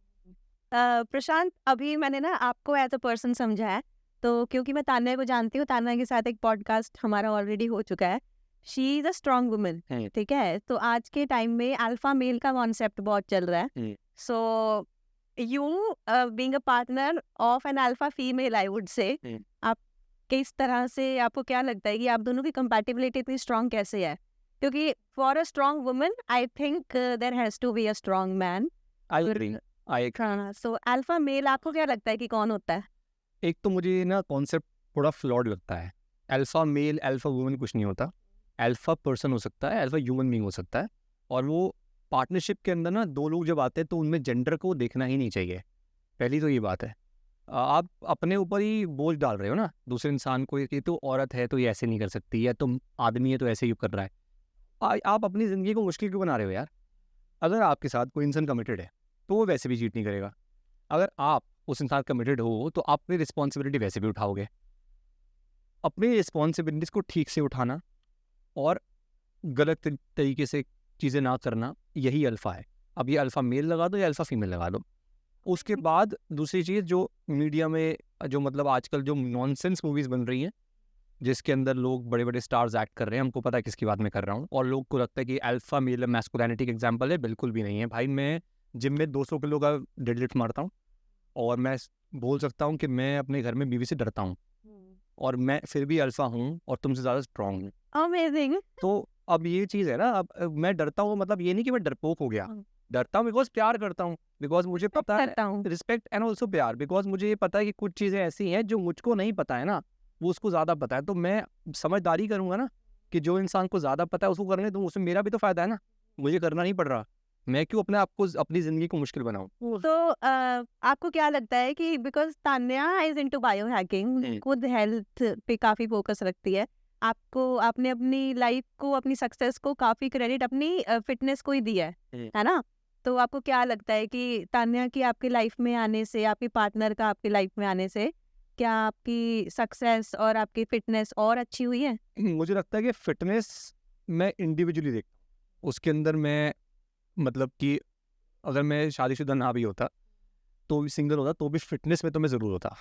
प्रशांत, अभी मैंने ना आपको एज अ पर्सन समझा है, तो क्योंकि मैं तान्या को जानती हूँ, तान्या के साथ एक पॉडकास्ट हमारा ऑलरेडी हो चुका है, she is a strong woman, ठीक है। तो आज के टाइम में अल्फा मेल का कॉन्सेप्ट बहुत चल रहा है। So you being a partner of an alpha female, I would say, आप किस तरह से, आपको क्या लगता है कि आप दोनों की कंपैटिबिलिटी इतनी स्ट्रांग कैसे है? क्योंकि for a strong woman I think there has to be a strong man. I agree. So alpha male आपको क्या लगता है कि कौन होता है? एक तो मुझे ना कॉन्सेप्ट थोड़ा फ्लॉड लगता है। अल्फा मेल अल्फा वुमन कुछ नहीं होता। अल्फा पर्सन हो सकता है, अल्फा ह्यूमन बीइंग हो सकता है। और वो पार्टनरशिप के अंदर ना दो लोग जब आते हैं तो उनमें जेंडर को देखना ही नहीं चाहिए। पहली तो ये बात है। आप अपने ऊपर ही बोझ डाल रहे हो ना दूसरे इंसान को कि तो औरत है तो ये ऐसे नहीं कर सकती, या तुम आदमी है तो ऐसे ही कर रहा है। आप अपनी ज़िंदगी को मुश्किल क्यों बना रहे हो यार? अगर आपके साथ कोई इंसान कमिटेड है तो वो वैसे भी चीट नहीं करेगा। अगर आप उस इंसान कमिटेड हो तो आप अपनी रिस्पॉन्सिबिलिटी वैसे भी उठाओगे। अपनी रिस्पॉन्सिबिलिटीज़ को ठीक से उठाना और गलत तरीके से चीज़ें ना करना, यही अल्फ़ा है। अब ये अल्फ़ा मेल लगा दो या अल्फ़ा फीमेल लगा दो। उसके बाद दूसरी चीज़ जो मीडिया में जो मतलब आजकल जो नॉनसेंस मूवीज़ बन रही हैं, जिसके अंदर लोग बड़े-बड़े स्टार्स एक्ट कर रहे हैं, हमको पता है किसकी बात मैं कर रहा हूँ, और लोग को लगता है कि अल्फ़ा मेल मैस्कुलिनिटी का एग्जांपल है, बिल्कुल भी नहीं है। भाई मैं जिम में 200 किलो का डेडलिफ्ट मारता हूँ और मैं बोल सकता हूँ कि मैं अपने घर में बीवी से डरता हूँ, और मैं फिर भी अल्फ़ा हूँ और तुमसे ज़्यादा स्ट्रॉन्ग हूँ। अमेजिंग। तो अब ये चीज़ है ना, अब मैं डरता हूँ मतलब ये नहीं कि मैं डरपोक हो गया। डरता हूँ बिकॉज़ प्यार करता हूँ, बिकॉज़ मुझे पता है करता हूँ। रिस्पेक्ट एंड ऑल्सो प्यार, बिकॉज़ मुझे ये पता है कि कुछ चीज़ें ऐसी हैं जो मुझको नहीं पता है ना, वो उसको ज़्यादा पता है। तो मैं समझदारी करूँगा ना कि जो इंसान को ज़्यादा पता है उसको करने दूँ, उसमें मेरा भी तो फ़ायदा है ना, मुझे करना नहीं पड़ रहा। मैं क्यों अपने आप को अपनी ज़िंदगी को मुश्किल बनाऊँ? तो आपको क्या लगता है कि because Tanya is into bio hacking, खुद हेल्थ पे काफी फोकस रखती है, आपको आपने अपनी लाइफ को, अपनी सक्सेस को काफी क्रेडिट अपनी फिटनेस को ही दिया है ना? तो आपको क्या लगता है कि तान्या की आपकी लाइफ में आने से, आपकी पार्टनर का आपकी लाइफ में आने से, क्या आपकी सक्सेस और आपकी फिटनेस और अच्छी हुई है? मुझे लगता है कि फ़िटनेस मैं इंडिविजुअली देखता हूँ। उसके अंदर मैं मतलब कि अगर मैं शादीशुदा ना भी होता, तो भी सिंगल होता, तो भी फ़िटनेस में तो मैं ज़रूर होता।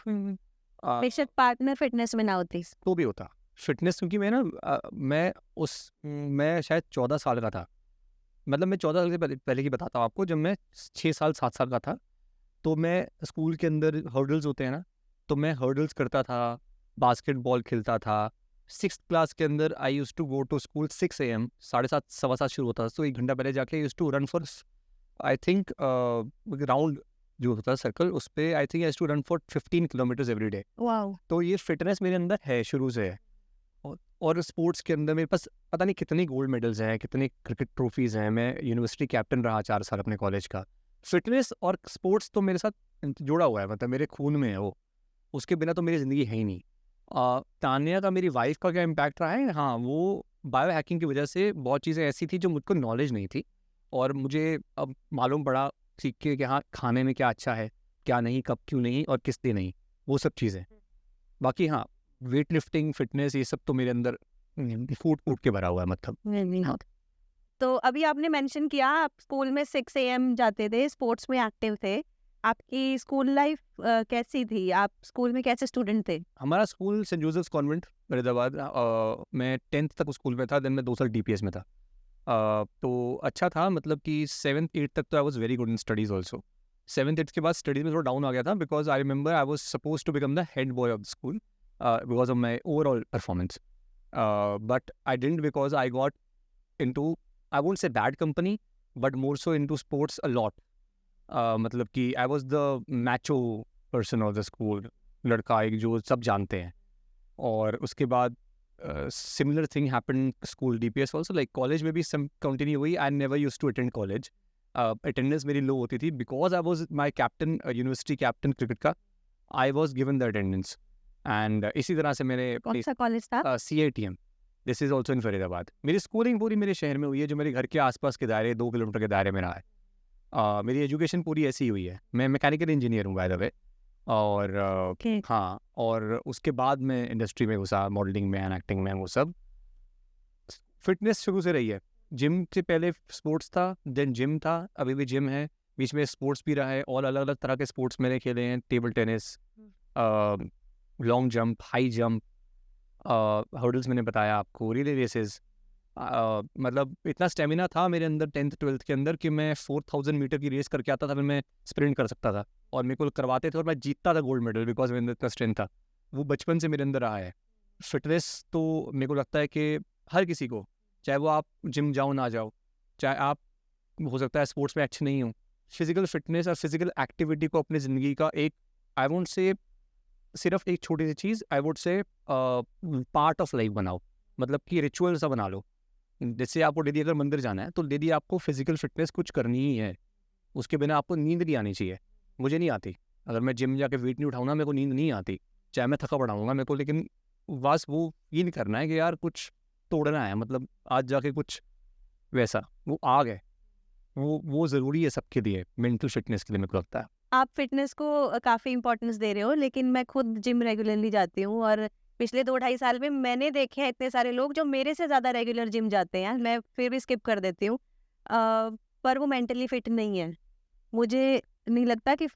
बेशक पार्टनर फिटनेस में ना होती। तो भी होता। फ़िटनेस क्योंकि मैं ना मैं शायद 14 साल का था। मतलब मैं 14 साल से पहले पहले की बताता हूँ आपको, जब मैं 6 साल 7 साल का था, तो मैं स्कूल के अंदर हर्डल्स होते हैं ना, तो मैं हर्डल्स करता था, बास्केटबॉल खेलता था। 6th क्लास के अंदर I used to go to school 6 AM, 7:30 सवा 7 शुरू होता था, तो 1 घंटा पहले जाके I used to run for I think round जो होता है सर्कल, उस पे I think I used to run for 15 kilometres every day. Wow. तो ये फ़िटनेस मेरे अंदर है, शुरू से है। और स्पोर्ट्स के अंदर मेरे पास पता नहीं कितनी गोल्ड मेडल्स हैं, कितनी क्रिकेट ट्रॉफीज़ हैं। मैं यूनिवर्सिटी कैप्टन रहा 4 साल अपने कॉलेज का। फ़िटनेस और स्पोर्ट्स तो मेरे साथ जुड़ा हुआ है, मतलब मेरे खून में है वो। उसके बिना तो मेरी ज़िंदगी है ही नहीं। तान्या का मेरी वाइफ़ का क्या इम्पैक्ट रहा है? हाँ, वो बायो हैकिंग की वजह से बहुत चीज़ें ऐसी थी जो मुझको नॉलेज नहीं थी, और मुझे अब मालूम पड़ा सीख के कि हाँ, खाने में क्या अच्छा है, क्या नहीं, कब क्यों नहीं और किस लिए नहीं, वो सब चीज़ें। बाकी हाँ, वेट लिफ्टिंग, फिटनेस, ये सब तो मेरे अंदर फूट-फूट के भरा हुआ है मतलब। हाँ। तो अभी आपने मेंशन किया आप स्कूल में 6 AM जाते थे, स्पोर्ट्स में एक्टिव थे। आपकी स्कूल लाइफ कैसी थी? आप स्कूल में कैसे स्टूडेंट थे? हमारा school Saint Joseph's Convent Faridabad, मैं 10th तक उस स्कूल में था, देन मैं 2 साल डीपीएस में था। तो अच्छा था, मतलब कि 7th 8th तक तो I was very good in studies also. 7th 8th के बाद स्टडीज़ में थोड़ा डाउन आ गया था, because I remember I was supposed to become the head boy of the school because of my overall performance. But I didn't, because I got into, I won't say bad company, but more so into sports a lot. मतलब कि I was the macho person of the school, लड़का एक जो सब जानते हैं। और उसके बाद similar thing happened school DPS also, like college में भी सम कंटिन्यू हुई। I never used to attend college. Attendance मेरी लो होती थी because I was my captain, university captain cricket का। I was given the attendance, and इसी तरह से मैंने कौन सा कॉलेज था? CITM, this is also in Faridabad. मेरी स्कूलिंग पूरी मेरे शहर में हुई है, जो मेरे घर के आसपास के दायरे 2 किलोमीटर के दायरे में रहा है। मेरी एजुकेशन पूरी ऐसी ही हुई है। मैं मैकेनिकल इंजीनियर हूँ बाय द वे। और Okay. हाँ, और उसके बाद मैं इंडस्ट्री में घुसा, मॉडलिंग में एंड एक्टिंग में, वो सब। फिटनेस शुरू से रही है। जिम से पहले स्पोर्ट्स था, देन जिम था, अभी भी जिम है, बीच में स्पोर्ट्स भी रहा है, और अलग अलग तरह के स्पोर्ट्स मैंने खेले हैं। Table tennis, long jump, high jump, hurdles मैंने बताया आपको, रिले रेसेस, मतलब इतना स्टेमिना था मेरे अंदर 10th 12th के अंदर कि मैं 4000 मीटर की रेस करके आता था, फिर मैं स्प्रिंट कर सकता था और मेरे को करवाते थे और मैं जीतता था गोल्ड मेडल, बिकॉज मेरे अंदर इतना स्ट्रेंथ था। वो बचपन से मेरे अंदर रहा है। फिटनेस तो मेरे को लगता है कि हर किसी को, चाहे वो आप जिम जाओ ना जाओ, चाहे आप हो सकता है स्पोर्ट्स में अच्छे नहीं हो, फिजिकल फिटनेस और फिजिकल एक्टिविटी को अपनी ज़िंदगी का एक, आई वोंट से सिर्फ एक छोटी सी चीज़, I would say part of life बनाओ। मतलब कि रिचुअल सा बना लो। जैसे आपको डेली अगर मंदिर जाना है तो डेली आपको फिजिकल फिटनेस कुछ करनी ही है, उसके बिना आपको नींद नहीं आनी चाहिए। मुझे नहीं आती, अगर मैं जिम जाके वेट नहीं उठाऊँ ना, मेरे को नींद नहीं आती, चाहे मैं थका पड़ा हूँगा मेरे को, लेकिन बस वो फील करना है कि यार कुछ तोड़ना है, मतलब आज जाके कुछ वैसा, वो आग है, वो ज़रूरी है सबके लिए, मेंटल फिटनेस के लिए मेरे को लगता है। आप फिटनेस को काफ़ी इम्पोर्टेंस दे रहे हो, लेकिन मैं खुद जिम रेगुलरली जाती हूँ और पिछले 2 ढाई साल में मैंने देखे हैं इतने सारे लोग जो मेरे से ज़्यादा रेगुलर जिम जाते हैं, मैं फिर भी स्किप कर देती हूँ। पर वो मेंटली फिट नहीं है। मुझे नहीं लगता कि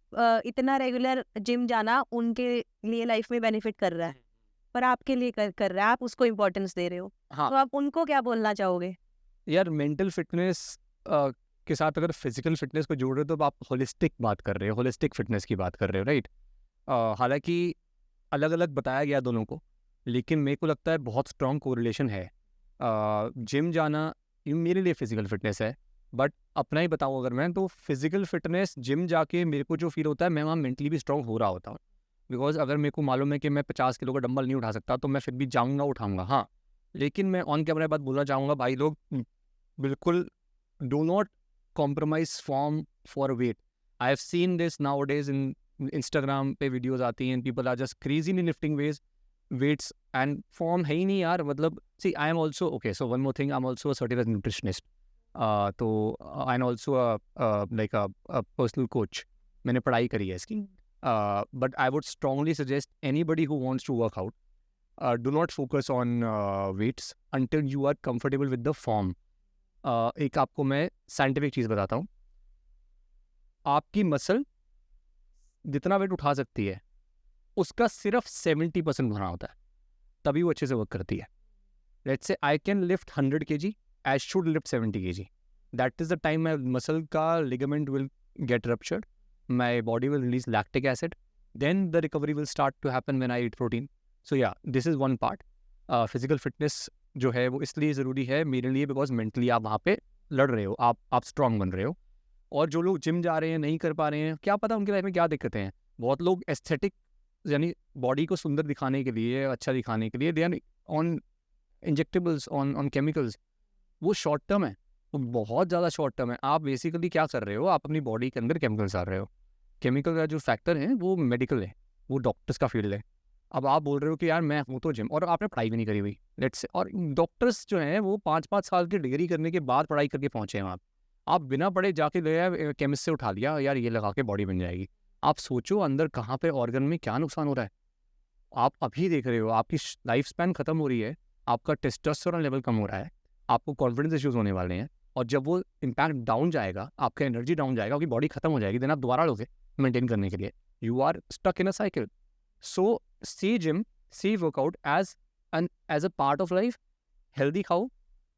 इतना रेगुलर जिम जाना उनके लिए लाइफ में बेनिफिट कर रहा है, पर आपके लिए कर रहा है, आप उसको इम्पोर्टेंस दे रहे हो। हाँ तो आप उनको क्या बोलना चाहोगे? यार, मेंटल फिटनेस के साथ अगर फिजिकल फिटनेस को जोड़ रहे हो तो आप होलिस्टिक बात कर रहे हो, होलिस्टिक फिटनेस की बात कर रहे हो, राइट? हालांकि अलग अलग बताया गया दोनों को, लेकिन मेरे को लगता है बहुत स्ट्रॉन्ग कोरिलेशन है। जिम जाना ये मेरे लिए फिजिकल फिटनेस है, बट अपना ही बताऊँ अगर मैं, तो फिजिकल फिटनेस जिम जाके मेरे को जो फील होता है, मैं वहाँ मेंटली भी स्ट्रॉन्ग हो रहा होता हूँ। बिकॉज अगर मेरे को मालूम है कि मैं 50 किलो का डंबल नहीं उठा सकता, तो मैं फिर भी जाऊँगा, उठाऊँगा। हाँ, लेकिन मैं ऑन कैमरा बात बोलना चाहूँगा, भाई लोग बिल्कुल do not compromise form for weight. I have seen this now days in Instagram पे वीडियोज आती हैं, people are just crazy in lifting weights and form है ही नहीं यार। मतलब see I am also okay, so one more thing, I am also certified nutritionist, तो I am also like a personal coach, मैंने पढ़ाई करी है इसकी। But I would strongly suggest anybody who wants to work out, do not focus on weights until you are comfortable with the form. एक आपको मैं scientific चीज़ बताता हूँ, आपकी मसल जितना वेट उठा सकती है उसका सिर्फ 70% भरना होता है, तभी वो अच्छे से वर्क करती है। Let's say I can lift 100 kg, I should lift 70 kg, that is the time my muscle का ligament will get ruptured, my body will release lactic acid, then the recovery will start to happen when I eat protein. So yeah, this is one part. Physical fitness जो है वो इसलिए ज़रूरी है मेरे लिए, because mentally आप वहाँ पे लड़ रहे हो, आप स्ट्रांग बन रहे हो। और जो लोग जिम जा रहे हैं, नहीं कर पा रहे हैं, क्या पता उनकी लाइफ में क्या दिक्कतें हैं। बहुत लोग एस्थेटिक, यानी बॉडी को सुंदर दिखाने के लिए, अच्छा दिखाने के लिए, they are on injectables, on chemicals. वो शॉर्ट टर्म है, वो बहुत ज़्यादा शॉर्ट टर्म है। आप बेसिकली क्या कर रहे हो, आप अपनी बॉडी के अंदर केमिकल्स डाल रहे हो। केमिकल का जो फैक्टर है वो मेडिकल है, वो डॉक्टर्स का फील्ड है। अब आप बोल रहे हो कि यार मैं हूँ तो जिम, और आपने पढ़ाई भी नहीं करी हुई, लेट्स से, और डॉक्टर्स जो हैं वो 5-5 साल की डिग्री करने के बाद पढ़ाई करके पहुँचे हैं। आप बिना पढ़े जाके ले आए, केमिस्ट से उठा लिया, यार ये लगा के बॉडी बन जाएगी। आप सोचो अंदर कहाँ पे ऑर्गन में क्या नुकसान हो रहा है। आप अभी देख रहे हो आपकी लाइफ स्पैन खत्म हो रही है, आपका टेस्टोस्टेरोन लेवल कम हो रहा है, आपको कॉन्फिडेंस इश्यूज होने वाले हैं, और जब वो इम्पैक्ट डाउन जाएगा, आपका एनर्जी डाउन जाएगा, आपकी बॉडी खत्म हो जाएगी, देन आप दोबारा लोगे मेंटेन करने के लिए। You are stuck in a cycle. So see gym, see workout as a part of life. Healthy खाओ,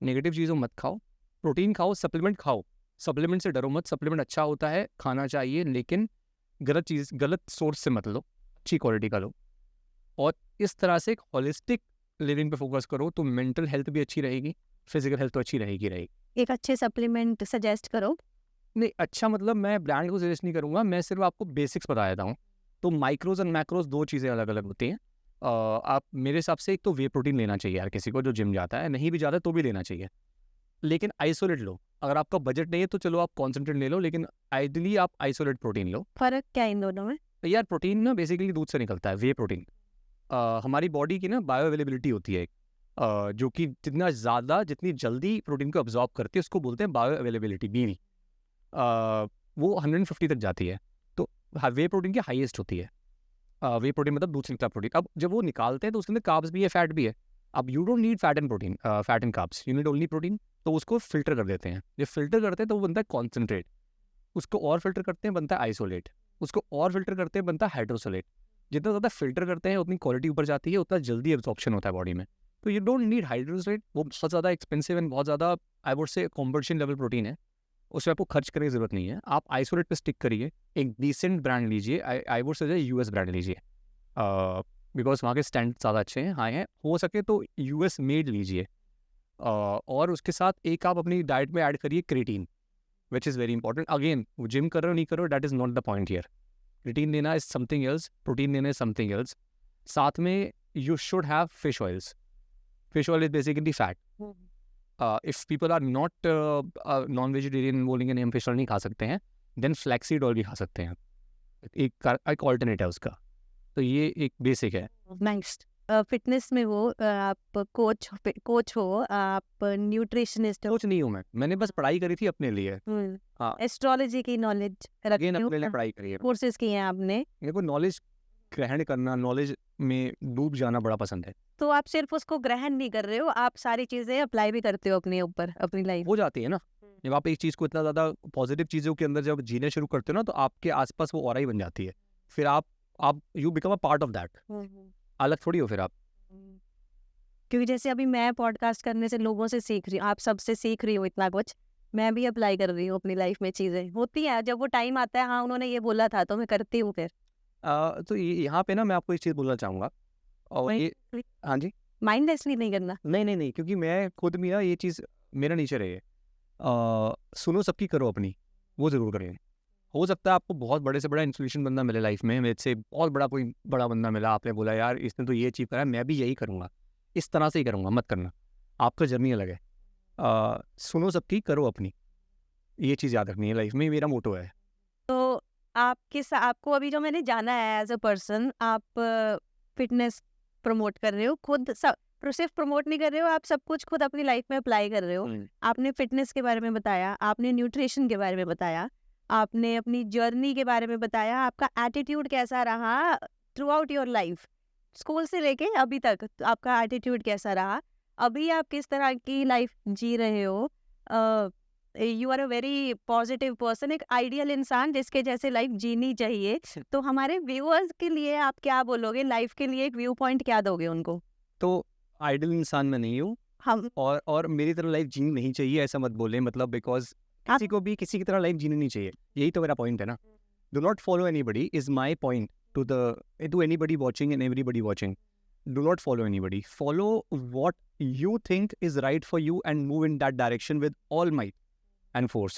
नेगेटिव चीज़ों मत खाओ, प्रोटीन खाओ, सप्लीमेंट खाओ। सप्लीमेंट से डरो मत, सप्लीमेंट अच्छा होता है, खाना चाहिए, लेकिन गलत सोर्स से मत लो, अच्छी क्वालिटी का लो। और इस तरह से एक होलिस्टिक लिविंग पे फोकस करो तो मेंटल हेल्थ भी अच्छी रहेगी, फिजिकल हेल्थ तो अच्छी रहेगी। एक अच्छे सप्लीमेंट सजेस्ट करो। नहीं, अच्छा मतलब मैं ब्रांड को सजेस्ट नहीं करूँगा, मैं सिर्फ आपको बेसिक्स बता देता हूँ। तो माइक्रोज एंड मैक्रोज दो चीज़ें अलग अलग होती हैं। आप मेरे हिसाब से एक तो वे प्रोटीन लेना चाहिए यार किसी को जो जिम जाता है, नहीं भी जाता तो भी लेना चाहिए, लेकिन आइसोलेट लो। अगर आपका बजट नहीं है तो चलो आप कॉन्सेंट्रेट ले लो, लेकिन आइडियली आप आइसोलेट प्रोटीन लो। फर्क क्या है इन दोनों में? यार प्रोटीन ना बेसिकली दूध से निकलता है, वे प्रोटीन। हमारी बॉडी की ना बायो अवेलेबिलिटी होती है, जो कि जितनी जल्दी प्रोटीन को अब्जॉर्ब करती है उसको बोलते हैं बायो अवेलेबिलिटी, बीनी। वो 150 तक जाती है, तो वे प्रोटीन की हाईएस्ट होती है। वे प्रोटीन मतलब दूध से निकला प्रोटीन। अब जब वो निकालते हैं तो उसके अंदर कार्ब्स भी है, फैट भी है। अब you don't need fat and protein, fat and carbs, you need only protein. तो उसको फिल्टर कर देते हैं, जब फिल्टर करते हैं तो वो बनता है कॉन्सेंट्रेट, उसको और फिल्टर करते हैं बनता है आइसोलेट, उसको और फिल्टर करते हैं बनता है हाइड्रोसोलेट। जितना ज़्यादा फिल्टर करते हैं उतनी क्वालिटी ऊपर जाती है, उतना जल्दी एब्जॉर्प्शन होता है बॉडी में। तो यू डोंट नीड हाइड्रोजन, वो बहुत ज़्यादा एक्सपेंसिव एंड बहुत ज़्यादा आई वुड से कॉम्पिटिशन लेवल प्रोटीन है, उसमें आपको खर्च करने की ज़रूरत नहीं है। आप आइसोलेट पे स्टिक करिए, एक डिसेंट ब्रांड लीजिए, आई वुड सजेस्ट यूएस ब्रांड लीजिए, बिकॉज वहाँ के स्टैंड ज़्यादा अच्छे हैं, हाई हैं, हो सके तो यूएस मेड लीजिए। और उसके साथ एक आप अपनी डाइट में ऐड करिए creatine, which is very important. Again gym कर रहे हो नहीं कर रहे हो, that is not the point here. Creatine लेना इज समथिंग एल्स, प्रोटीन लेना इज समथिंग एल्स। साथ में you should have fish oils. Fish oil is basically fat. If people are not non vegetarian, बोलेंगे नहीं हम फिश ऑयल नहीं खा सकते हैं, देन फ्लैक्सीड ऑयल भी खा सकते हैं, एक ऑल्टरनेट है उसका। तो ये एक बेसिक है। नाइस। फिटनेस में हो, आप कोच हो, आप न्यूट्रिशनिस्ट हो, कुछ नहीं हूँ मैं, मैंने बस पढ़ाई करी थी अपने लिए। हाँ, एस्ट्रोलॉजी की नॉलेज अगेन रखते अपने लिए हो, पढ़ाई करी है। कोर्सेज किए हैं आपने, मेरे को नॉलेज ग्रहण करना, नॉलेज में डूब जाना बड़ा पसंद है। तो आप सिर्फ उसको ग्रहण नहीं कर रहे हो, आप सारी चीजें अप्लाई भी करते हो अपने ऊपर, अपनी लाइफ। हो जाती है ना, जब आप एक चीज़ को इतना ज़्यादा पॉजिटिव चीज़ों के अंदर जब जीने शुरू करते हो ना, तो आपके आसपास वो ऑरा ही बन जाती है। फिर आप you become a part of that, अलग थोड़ी हो फिर आप। क्योंकि जैसे अभी मैं पॉडकास्ट करने से लोगों से सीख रही हूँ, आप सबसे सीख रही हो इतना कुछ, मैं भी अप्लाई कर रही हूँ अपनी लाइफ में, चीजें होती हैं जब वो टाइम आता है, हाँ उन्होंने ये बोला था तो मैं करती हूँ फिर। तो यहाँ पे ना मैं आपको एक चीज़ बोलना चाहूँगा, और ये, हाँ जी, माइंडलेसली नहीं करना। नहीं, क्योंकि मैं खुद भी ना ये चीज़ मेरा नेचर है ये, सुनो सबकी करो अपनी, वो ज़रूर करें। हो सकता है आपको बहुत बड़े से बड़ा इंस्पिरेशन बंदा मिले लाइफ में, मेरे से बहुत बड़ा कोई बड़ा बंदा मिला, आपने बोला यार इसने तो ये अचीव करा है, मैं भी यही करूँगा, इस तरह से ही करूँगा, मत करना, आपका जर्नी अलग है। सुनो सबकी करो अपनी, ये चीज़ याद रखनी है लाइफ में, मेरा मोटो है। तो आपको अभी जो मैंने जाना है एज अ पर्सन, आप फिटनेस प्रमोट कर रहे हो खुद, सब सिर्फ प्रमोट नहीं कर रहे हो, आप सब कुछ खुद अपनी लाइफ में अप्लाई कर रहे हो। आपने फिटनेस के बारे में बताया, आपने न्यूट्रिशन के बारे में बताया, आपने अपनी जर्नी के बारे में बताया, आपका एटीट्यूड कैसा रहा through out your life, school से लेके अभी तक तो आपका एटीट्यूड कैसा रहा, अभी आप किस तरह की लाइफ जी रहे हो। You are a very positive person, एक आइडियल इंसान जिसके जैसे लाइफ जीनी चाहिए। तो हमारे व्यूअर्स के लिए आप क्या बोलोगे, लाइफ के लिए एक व्यू पॉइंट क्या दोगे उनको? तो आइडल इंसान मैं नहीं हूँ, हम और मेरी तरह लाइफ जीनी नहीं चाहिए, ऐसा मत बोलें, मतलब बिकॉज किसी को भी किसी की तरह लाइफ जीनी नहीं चाहिए, यही तो मेरा पॉइंट है ना। Do not follow anybody is my point two anybody watching and everybody watching. Do not follow anybody, follow what you think is right for you and move in that direction with all might and force.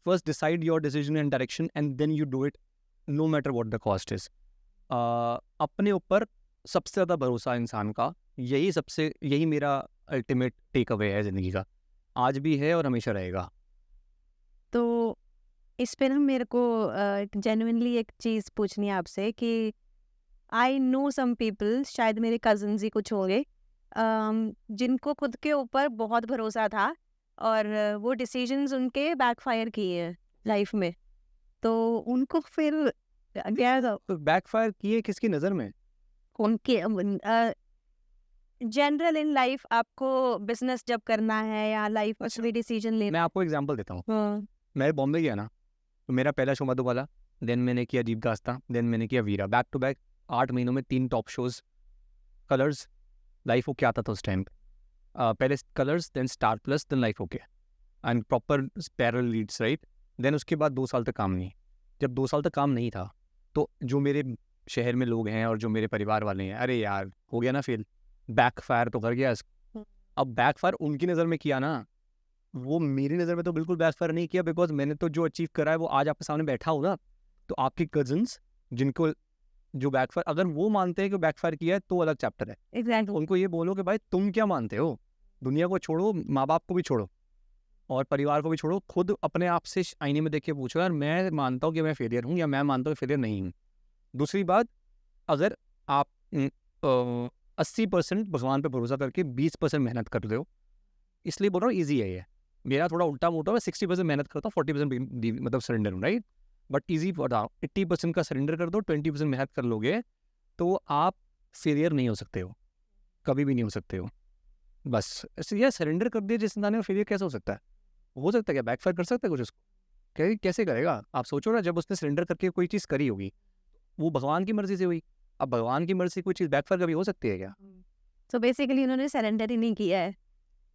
First decide your decision and direction and then you do it no matter what the cost is. अपने ऊपर सबसे ज़्यादा भरोसा इंसान का, यही मेरा ultimate take away है ज़िंदगी का, आज भी है और हमेशा रहेगा। तो इस पे ना मेरे को जेन्युइनली एक चीज़ पूछनी है आपसे कि आई नो सम पीपल, शायद मेरे कजन्स ही कुछ होंगे, जिनको खुद के ऊपर बहुत भरोसा था और वो डिसीजंस उनके बैकफायर किए हैं लाइफ में, तो उनको फिर क्या तो बैकफायर किए किसकी नज़र में? उनके जनरल इन लाइफ, आपको बिजनेस जब करना है या लाइफ में कोई डिसीजन मैं लेना। आपको एग्जांपल देता हूँ। हाँ, मैं बॉम्बे गया ना, तो मेरा पहला शो मधुबाला, देन मैंने किया दीप दास्तां, देन मैंने किया वीरा, बैक टू बैक 8 महीनों में 3 top shows, Colors, Life OK आता था उस टाइम पे। पहले Colors, then Star Plus, then Life OK, and proper parallel leads, right. Then उसके बाद 2 साल तक काम नहीं। जब 2 साल तक काम नहीं था, तो जो मेरे शहर में लोग हैं और जो मेरे परिवार वाले हैं, अरे यार हो गया ना फेल, बैकफायर तो कर गया इसको। अब बैकफायर उनकी नज़र में किया ना, वो मेरी नज़र में तो बिल्कुल बैकफायर नहीं किया, बिकॉज मैंने तो जो अचीव करा है वो आज आपके सामने बैठा हो ना। तो आपके कजन्स जिनको जो बैकफायर, अगर वो मानते हैं कि बैकफायर किया है तो अलग चैप्टर है। एग्जैक्टली। उनको ये बोलो कि भाई तुम क्या मानते हो, दुनिया को छोड़ो, माँ बाप को भी छोड़ो और परिवार को भी छोड़ो, खुद अपने आप से आईने में देख के पूछो यार मैं मानता हूँ कि मैं फेलियर हूँ या मैं मानता हूँ कि फेलियर नहीं हूँ। दूसरी बात, अगर आप 80% भगवान पे भरोसा करके 20% मेहनत कर रहे हो, इसलिए बोल रहा हूँ ईजी है ये, मेरा थोड़ा उल्टा मोटा, मैं 60% मेहनत करता हूँ, 40% मतलब सरेंडर हूँ, राइट। बट ईजी बताओ, 80% का सरेंडर कर दो, 20% मेहनत कर लोगे तो आप फेलियर नहीं हो सकते हो, कभी भी नहीं हो सकते हो। बस यार सरेंडर कर दिया जिस इंसान ने, फेलियर कैसे हो सकता है? हो सकता है क्या बैकफायर कर सकता है कुछ उसको? कैसे करेगा? आप सोचो ना, जब उसने सरेंडर करके कोई चीज़ करी होगी वो भगवान की मर्जी से हुई, अब भगवान की मर्जी से कोई चीज़ बैकफायर कभी हो सकती है क्या? तो बेसिकली उन्होंने सरेंडर ही नहीं किया है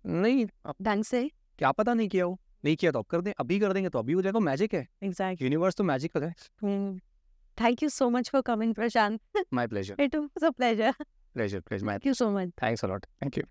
नहीं, अब ढंग से। क्या पता नहीं किया हो, नहीं किया तो अब कर दें, अभी कर देंगे तो अभी हो जाएगा, मैजिक है, एग्जैक्टली। यूनिवर्स तो मैजिक है। Thank you so much for coming Prashant. My pleasure, it was a pleasure. Pleasure, pleasure, my thank you so much. Thanks a lot, thank you.